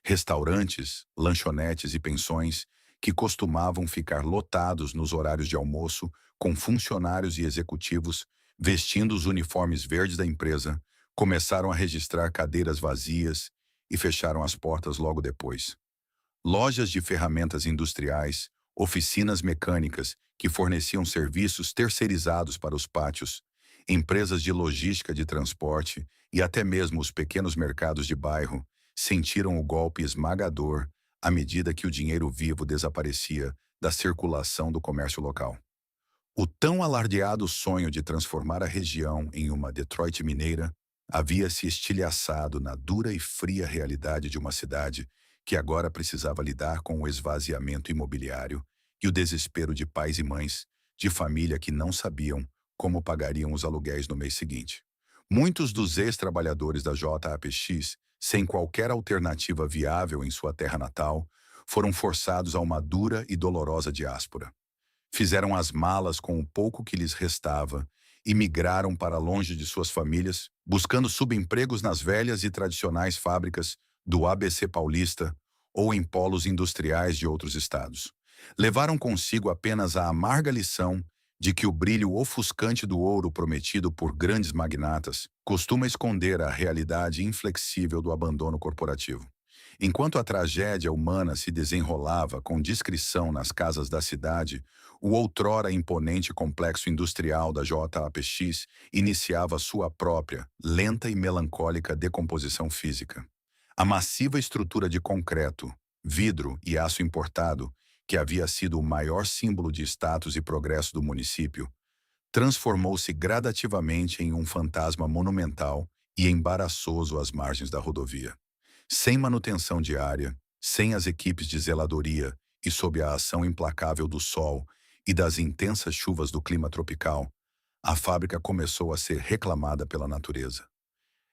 Restaurantes, lanchonetes e pensões, que costumavam ficar lotados nos horários de almoço, com funcionários e executivos vestindo os uniformes verdes da empresa, começaram a registrar cadeiras vazias e fecharam as portas logo depois. Lojas de ferramentas industriais, oficinas mecânicas que forneciam serviços terceirizados para os pátios, empresas de logística de transporte e até mesmo os pequenos mercados de bairro sentiram o golpe esmagador à medida que o dinheiro vivo desaparecia da circulação do comércio local. O tão alardeado sonho de transformar a região em uma Detroit mineira havia se estilhaçado na dura e fria realidade de uma cidade que agora precisava lidar com o esvaziamento imobiliário e o desespero de pais e mães de família que não sabiam como pagariam os aluguéis no mês seguinte. Muitos dos ex-trabalhadores da JAPX, sem qualquer alternativa viável em sua terra natal, foram forçados a uma dura e dolorosa diáspora. Fizeram as malas com o pouco que lhes restava e migraram para longe de suas famílias, buscando subempregos nas velhas e tradicionais fábricas do ABC Paulista ou em polos industriais de outros estados. Levaram consigo apenas a amarga lição de que o brilho ofuscante do ouro prometido por grandes magnatas costuma esconder a realidade inflexível do abandono corporativo. Enquanto a tragédia humana se desenrolava com discrição nas casas da cidade, o outrora imponente complexo industrial da JAPX iniciava sua própria, lenta e melancólica decomposição física. A massiva estrutura de concreto, vidro e aço importado, que havia sido o maior símbolo de status e progresso do município, transformou-se gradativamente em um fantasma monumental e embaraçoso às margens da rodovia. Sem manutenção diária, sem as equipes de zeladoria e sob a ação implacável do sol e das intensas chuvas do clima tropical, a fábrica começou a ser reclamada pela natureza.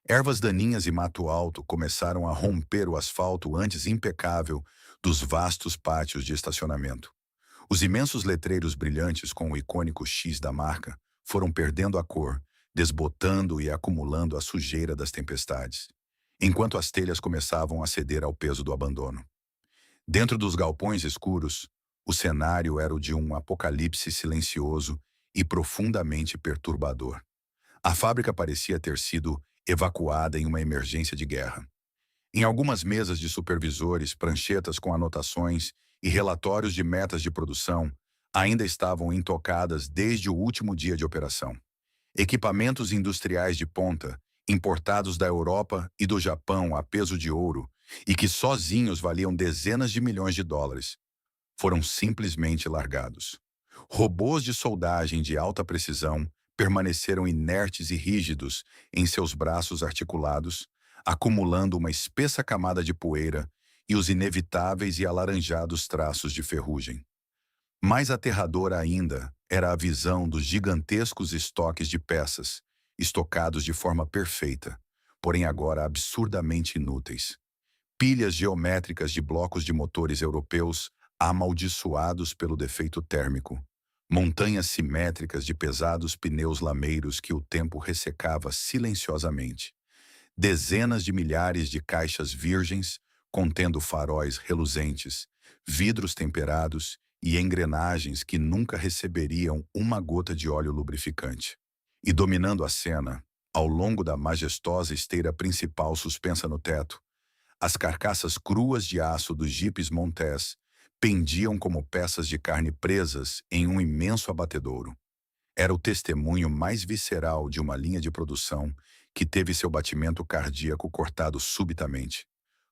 Ervas daninhas e mato alto começaram a romper o asfalto antes impecável dos vastos pátios de estacionamento. Os imensos letreiros brilhantes com o icônico X da marca foram perdendo a cor, desbotando e acumulando a sujeira das tempestades, enquanto as telhas começavam a ceder ao peso do abandono. Dentro dos galpões escuros, o cenário era o de um apocalipse silencioso e profundamente perturbador. A fábrica parecia ter sido evacuada em uma emergência de guerra. Em algumas mesas de supervisores, pranchetas com anotações e relatórios de metas de produção ainda estavam intocadas desde o último dia de operação. Equipamentos industriais de ponta, importados da Europa e do Japão a peso de ouro e que sozinhos valiam dezenas de milhões de dólares, foram simplesmente largados. Robôs de soldagem de alta precisão permaneceram inertes e rígidos em seus braços articulados, acumulando uma espessa camada de poeira e os inevitáveis e alaranjados traços de ferrugem. Mais aterradora ainda era a visão dos gigantescos estoques de peças, estocados de forma perfeita, porém agora absurdamente inúteis. Pilhas geométricas de blocos de motores europeus amaldiçoados pelo defeito térmico. Montanhas simétricas de pesados pneus lameiros que o tempo ressecava silenciosamente. Dezenas de milhares de caixas virgens contendo faróis reluzentes, vidros temperados e engrenagens que nunca receberiam uma gota de óleo lubrificante. E dominando a cena, ao longo da majestosa esteira principal suspensa no teto, as carcaças cruas de aço dos jipes Montez pendiam como peças de carne presas em um imenso abatedouro. Era o testemunho mais visceral de uma linha de produção que teve seu batimento cardíaco cortado subitamente,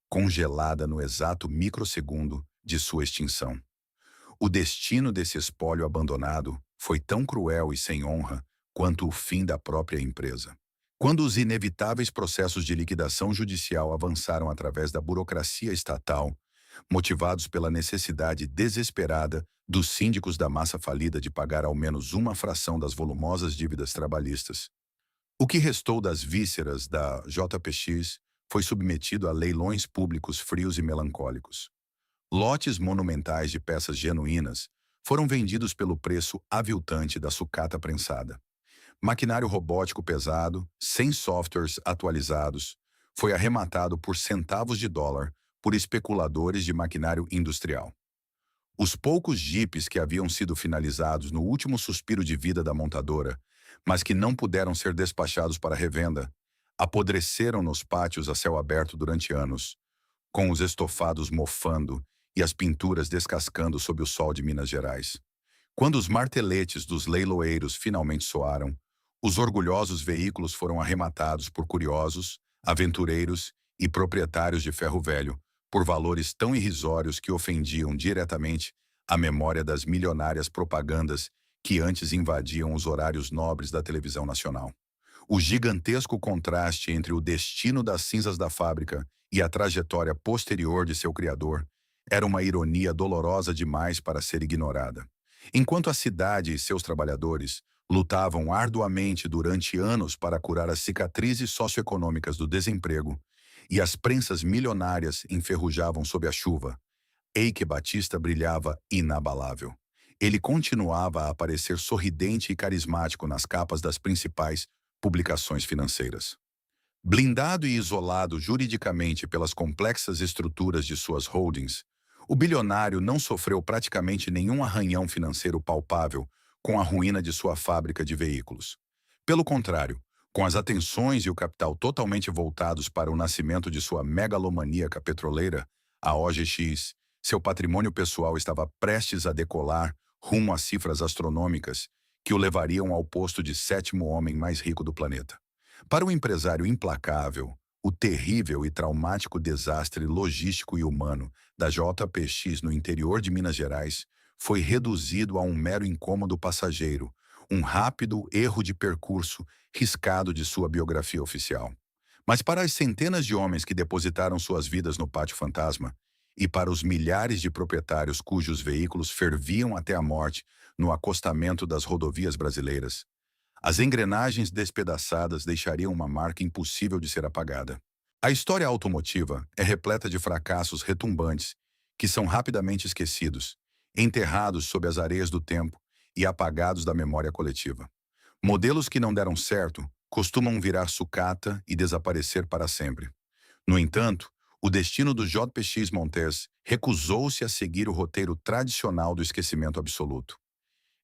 congelada no exato microsegundo de sua extinção. O destino desse espólio abandonado foi tão cruel e sem honra quanto o fim da própria empresa. Quando os inevitáveis processos de liquidação judicial avançaram através da burocracia estatal, motivados pela necessidade desesperada dos síndicos da massa falida de pagar ao menos uma fração das volumosas dívidas trabalhistas, o que restou das vísceras da JPX foi submetido a leilões públicos frios e melancólicos. Lotes monumentais de peças genuínas foram vendidos pelo preço aviltante da sucata prensada. Maquinário robótico pesado, sem softwares atualizados, foi arrematado por centavos de dólar por especuladores de maquinário industrial. Os poucos jipes que haviam sido finalizados no último suspiro de vida da montadora, mas que não puderam ser despachados para revenda, apodreceram nos pátios a céu aberto durante anos, com os estofados mofando e as pinturas descascando sob o sol de Minas Gerais. Quando os marteletes dos leiloeiros finalmente soaram, os orgulhosos veículos foram arrematados por curiosos, aventureiros e proprietários de ferro velho, por valores tão irrisórios que ofendiam diretamente a memória das milionárias propagandas que antes invadiam os horários nobres da televisão nacional. O gigantesco contraste entre o destino das cinzas da fábrica e a trajetória posterior de seu criador era uma ironia dolorosa demais para ser ignorada. Enquanto a cidade e seus trabalhadores lutavam arduamente durante anos para curar as cicatrizes socioeconômicas do desemprego e as prensas milionárias enferrujavam sob a chuva, Eike Batista brilhava inabalável. Ele continuava a aparecer sorridente e carismático nas capas das principais publicações financeiras. Blindado e isolado juridicamente pelas complexas estruturas de suas holdings, o bilionário não sofreu praticamente nenhum arranhão financeiro palpável com a ruína de sua fábrica de veículos. Pelo contrário, Com as atenções e o capital totalmente voltados para o nascimento de sua megalomaníaca petroleira, a OGX, seu patrimônio pessoal estava prestes a decolar rumo a cifras astronômicas que o levariam ao posto de sétimo homem mais rico do planeta. Para o empresário implacável, o terrível e traumático desastre logístico e humano da JPX no interior de Minas Gerais foi reduzido a um mero incômodo passageiro, um rápido erro de percurso riscado de sua biografia oficial. Mas para as centenas de homens que depositaram suas vidas no Pátio Fantasma, e para os milhares de proprietários cujos veículos ferviam até a morte no acostamento das rodovias brasileiras, as engrenagens despedaçadas deixariam uma marca impossível de ser apagada. A história automotiva é repleta de fracassos retumbantes que são rapidamente esquecidos, enterrados sob as areias do tempo e apagados da memória coletiva. Modelos que não deram certo costumam virar sucata e desaparecer para sempre. No entanto, o destino do JPX Montez recusou-se a seguir o roteiro tradicional do esquecimento absoluto.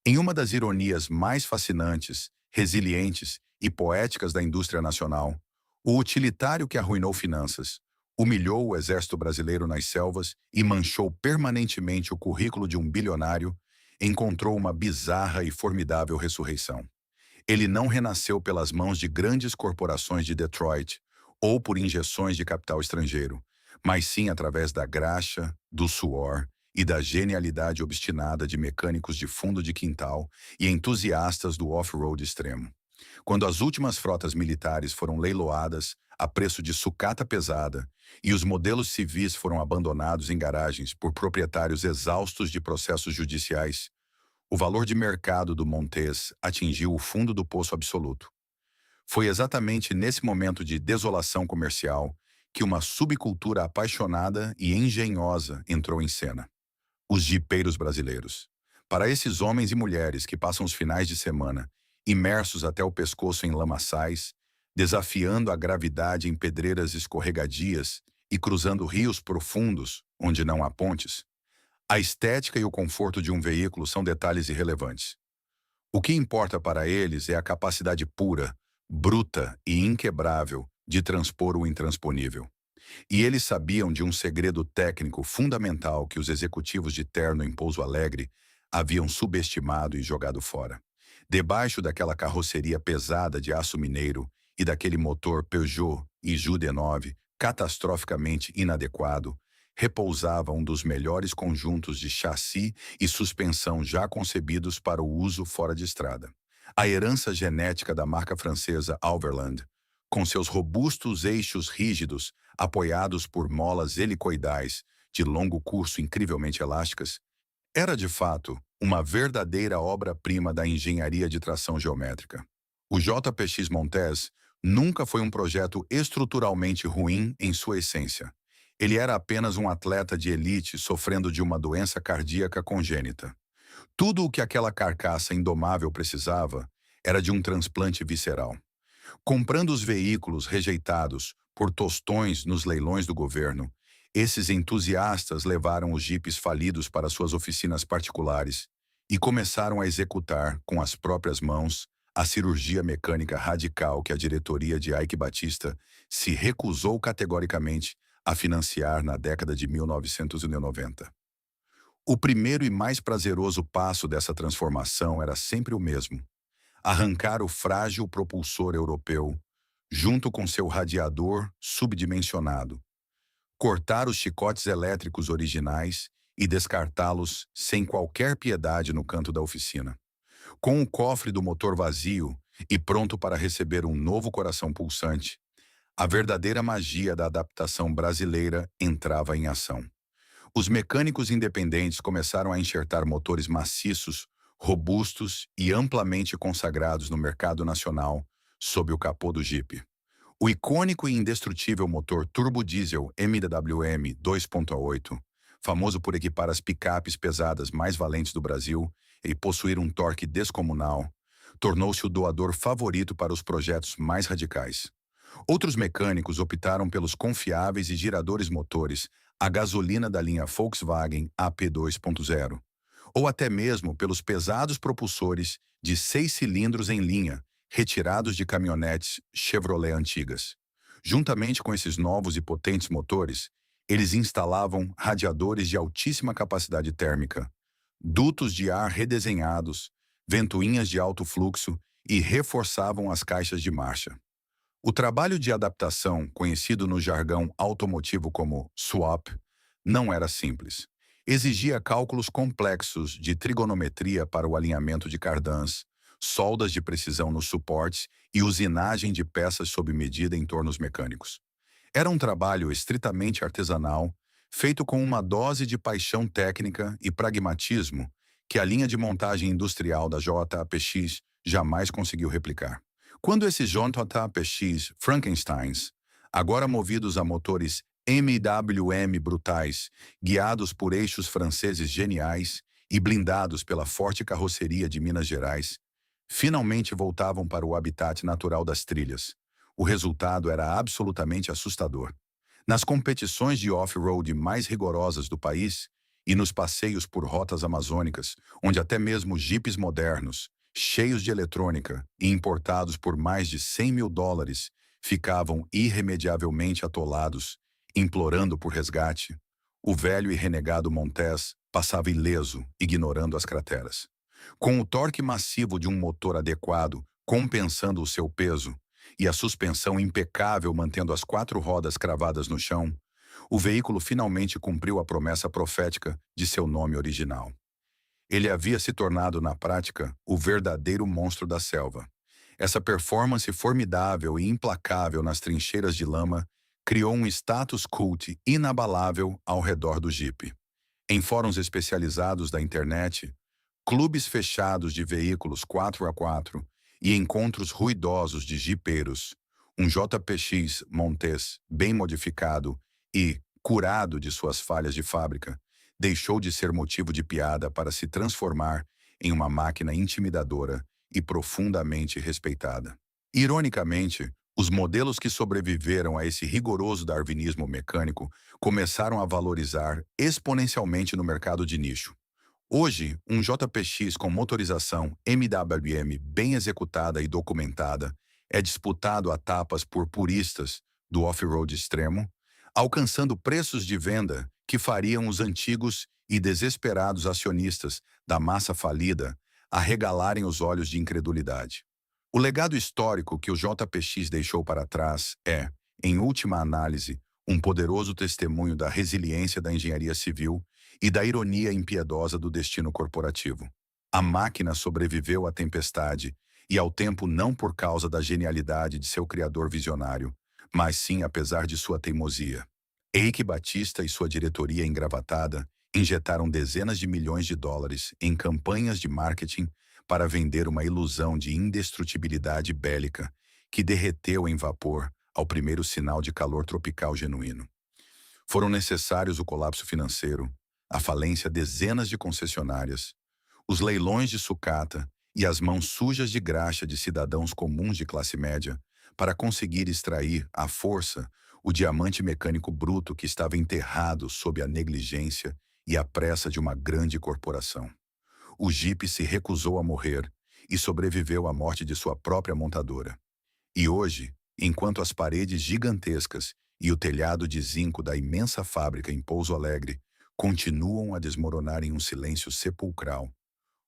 Em uma das ironias mais fascinantes, resilientes e poéticas da indústria nacional, o utilitário que arruinou finanças, humilhou o exército brasileiro nas selvas e manchou permanentemente o currículo de um bilionário, encontrou uma bizarra e formidável ressurreição. Ele não renasceu pelas mãos de grandes corporações de Detroit ou por injeções de capital estrangeiro, mas sim através da graxa, do suor e da genialidade obstinada de mecânicos de fundo de quintal e entusiastas do off-road extremo. Quando as últimas frotas militares foram leiloadas a preço de sucata pesada e os modelos civis foram abandonados em garagens por proprietários exaustos de processos judiciais, o valor de mercado do Montez atingiu o fundo do poço absoluto. Foi exatamente nesse momento de desolação comercial que uma subcultura apaixonada e engenhosa entrou em cena: os jipeiros brasileiros. Para esses homens e mulheres que passam os finais de semana imersos até o pescoço em lamaçais, desafiando a gravidade em pedreiras escorregadias e cruzando rios profundos onde não há pontes, a estética e o conforto de um veículo são detalhes irrelevantes. O que importa para eles é a capacidade pura, bruta e inquebrável de transpor o intransponível. E eles sabiam de um segredo técnico fundamental que os executivos de terno em Pouso Alegre haviam subestimado e jogado fora. Debaixo daquela carroceria pesada de aço mineiro e daquele motor Peugeot Iju D9 catastroficamente inadequado, repousava um dos melhores conjuntos de chassi e suspensão já concebidos para o uso fora de estrada. A herança genética da marca francesa Overland, com seus robustos eixos rígidos apoiados por molas helicoidais de longo curso incrivelmente elásticas, era de fato uma verdadeira obra-prima da engenharia de tração geométrica. O JPX Montez nunca foi um projeto estruturalmente ruim em sua essência. Ele era apenas um atleta de elite sofrendo de uma doença cardíaca congênita. Tudo o que aquela carcaça indomável precisava era de um transplante visceral. Comprando os veículos rejeitados por tostões nos leilões do governo, esses entusiastas levaram os jipes falidos para suas oficinas particulares e começaram a executar, com as próprias mãos, a cirurgia mecânica radical que a diretoria de Ike Batista se recusou categoricamente a financiar na década de 1990. O primeiro e mais prazeroso passo dessa transformação era sempre o mesmo: arrancar o frágil propulsor europeu, junto com seu radiador subdimensionado, cortar os chicotes elétricos originais e descartá-los sem qualquer piedade no canto da oficina. Com o cofre do motor vazio e pronto para receber um novo coração pulsante, a verdadeira magia da adaptação brasileira entrava em ação. Os mecânicos independentes começaram a enxertar motores maciços, robustos e amplamente consagrados no mercado nacional sob o capô do Jeep. O icônico e indestrutível motor turbo-diesel MWM 2.8, famoso por equipar as picapes pesadas mais valentes do Brasil e possuir um torque descomunal, tornou-se o doador favorito para os projetos mais radicais. Outros mecânicos optaram pelos confiáveis e giradores motores a gasolina da linha Volkswagen AP 2.0, ou até mesmo pelos pesados propulsores de 6 cilindros em linha, retirados de caminhonetes Chevrolet antigas. Juntamente com esses novos e potentes motores, eles instalavam radiadores de altíssima capacidade térmica, dutos de ar redesenhados, ventoinhas de alto fluxo e reforçavam as caixas de marcha. O trabalho de adaptação, conhecido no jargão automotivo como swap, não era simples. Exigia cálculos complexos de trigonometria para o alinhamento de cardãs, soldas de precisão nos suportes e usinagem de peças sob medida em tornos mecânicos. Era um trabalho estritamente artesanal, feito com uma dose de paixão técnica e pragmatismo que a linha de montagem industrial da JAPX jamais conseguiu replicar. Quando esses JAPX Frankensteins, agora movidos a motores MWM brutais, guiados por eixos franceses geniais e blindados pela forte carroceria de Minas Gerais, finalmente voltavam para o habitat natural das trilhas. O resultado era absolutamente assustador. Nas competições de off-road mais rigorosas do país e nos passeios por rotas amazônicas, onde até mesmo jipes modernos, cheios de eletrônica e importados por mais de US$ 100.000, ficavam irremediavelmente atolados, implorando por resgate, o velho e renegado Montez passava ileso, ignorando as crateras. Com o torque massivo de um motor adequado, compensando o seu peso, e a suspensão impecável mantendo as 4 rodas cravadas no chão, o veículo finalmente cumpriu a promessa profética de seu nome original. Ele havia se tornado, na prática, o verdadeiro monstro da selva. Essa performance formidável e implacável nas trincheiras de lama criou um status cult inabalável ao redor do Jeep. Em fóruns especializados da internet, clubes fechados de veículos 4x4 e encontros ruidosos de jipeiros, um JPX Montez bem modificado e curado de suas falhas de fábrica, deixou de ser motivo de piada para se transformar em uma máquina intimidadora e profundamente respeitada. Ironicamente, os modelos que sobreviveram a esse rigoroso darwinismo mecânico começaram a valorizar exponencialmente no mercado de nicho. Hoje, um JPX com motorização MWM bem executada e documentada é disputado a tapas por puristas do off-road extremo, alcançando preços de venda que fariam os antigos e desesperados acionistas da massa falida arregalarem os olhos de incredulidade. O legado histórico que o JPX deixou para trás é, em última análise, um poderoso testemunho da resiliência da engenharia civil e da ironia impiedosa do destino corporativo. A máquina sobreviveu à tempestade e ao tempo não por causa da genialidade de seu criador visionário, mas sim apesar de sua teimosia. Eike Batista e sua diretoria engravatada injetaram dezenas de milhões de dólares em campanhas de marketing para vender uma ilusão de indestrutibilidade bélica que derreteu em vapor ao primeiro sinal de calor tropical genuíno. Foram necessários o colapso financeiro, a falência de dezenas de concessionárias, os leilões de sucata e as mãos sujas de graxa de cidadãos comuns de classe média para conseguir extrair, à força, o diamante mecânico bruto que estava enterrado sob a negligência e a pressa de uma grande corporação. O Jeep se recusou a morrer e sobreviveu à morte de sua própria montadora. E hoje, enquanto as paredes gigantescas e o telhado de zinco da imensa fábrica em Pouso Alegre continuam a desmoronar em um silêncio sepulcral,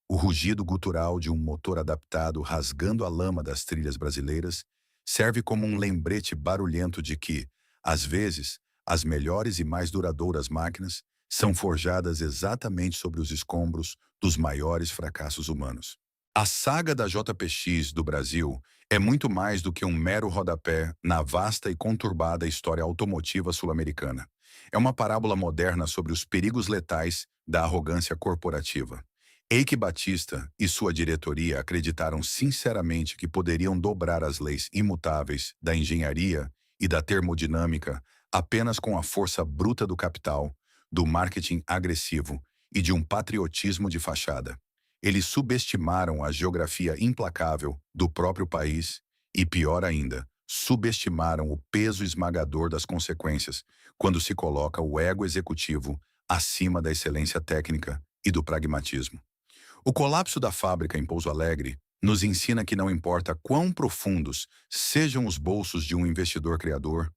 o rugido gutural de um motor adaptado rasgando a lama das trilhas brasileiras serve como um lembrete barulhento de que, às vezes, as melhores e mais duradouras máquinas são forjadas exatamente sobre os escombros dos maiores fracassos humanos. A saga da JPX do Brasil é muito mais do que um mero rodapé na vasta e conturbada história automotiva sul-americana. É uma parábola moderna sobre os perigos letais da arrogância corporativa. Eike Batista e sua diretoria acreditaram sinceramente que poderiam dobrar as leis imutáveis da engenharia e da termodinâmica apenas com a força bruta do capital, do marketing agressivo e de um patriotismo de fachada. Eles subestimaram a geografia implacável do próprio país e, pior ainda, subestimaram o peso esmagador das consequências quando se coloca o ego executivo acima da excelência técnica e do pragmatismo. O colapso da fábrica em Pouso Alegre Nos ensina que não importa quão profundos sejam os bolsos de um investidor criador,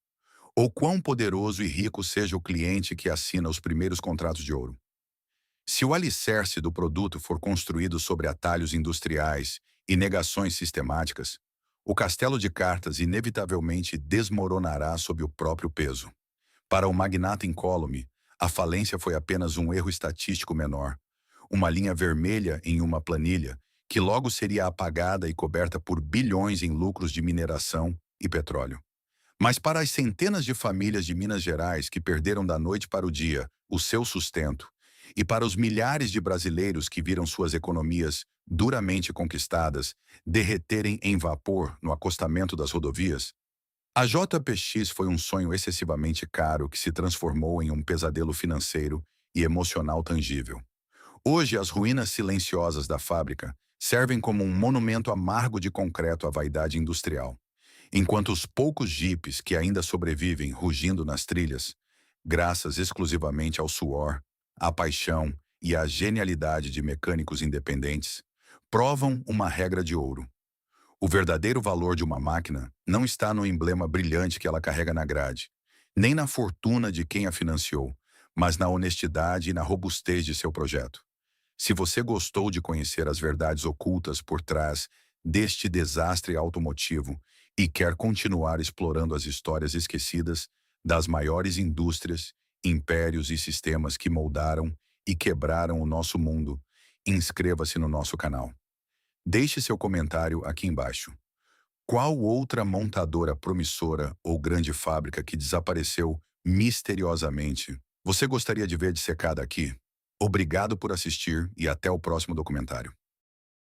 ou quão poderoso e rico seja o cliente que assina os primeiros contratos de ouro. Se o alicerce do produto for construído sobre atalhos industriais e negações sistemáticas, o castelo de cartas inevitavelmente desmoronará sob o próprio peso. Para o magnata incólume, a falência foi apenas um erro estatístico menor, uma linha vermelha em uma planilha que logo seria apagada e coberta por bilhões em lucros de mineração e petróleo. Mas para as centenas de famílias de Minas Gerais que perderam da noite para o dia o seu sustento, e para os milhares de brasileiros que viram suas economias duramente conquistadas derreterem em vapor no acostamento das rodovias, a JPX foi um sonho excessivamente caro que se transformou em um pesadelo financeiro e emocional tangível. Hoje, as ruínas silenciosas da fábrica servem como um monumento amargo de concreto à vaidade industrial, enquanto os poucos jipes que ainda sobrevivem rugindo nas trilhas, graças exclusivamente ao suor, à paixão e à genialidade de mecânicos independentes, provam uma regra de ouro. O verdadeiro valor de uma máquina não está no emblema brilhante que ela carrega na grade, nem na fortuna de quem a financiou, mas na honestidade e na robustez de seu projeto. Se você gostou de conhecer as verdades ocultas por trás deste desastre automotivo e quer continuar explorando as histórias esquecidas das maiores indústrias, impérios e sistemas que moldaram e quebraram o nosso mundo, inscreva-se no nosso canal. Deixe seu comentário aqui embaixo. Qual outra montadora promissora ou grande fábrica que desapareceu misteriosamente você gostaria de ver dissecada aqui? Obrigado por assistir e até o próximo documentário.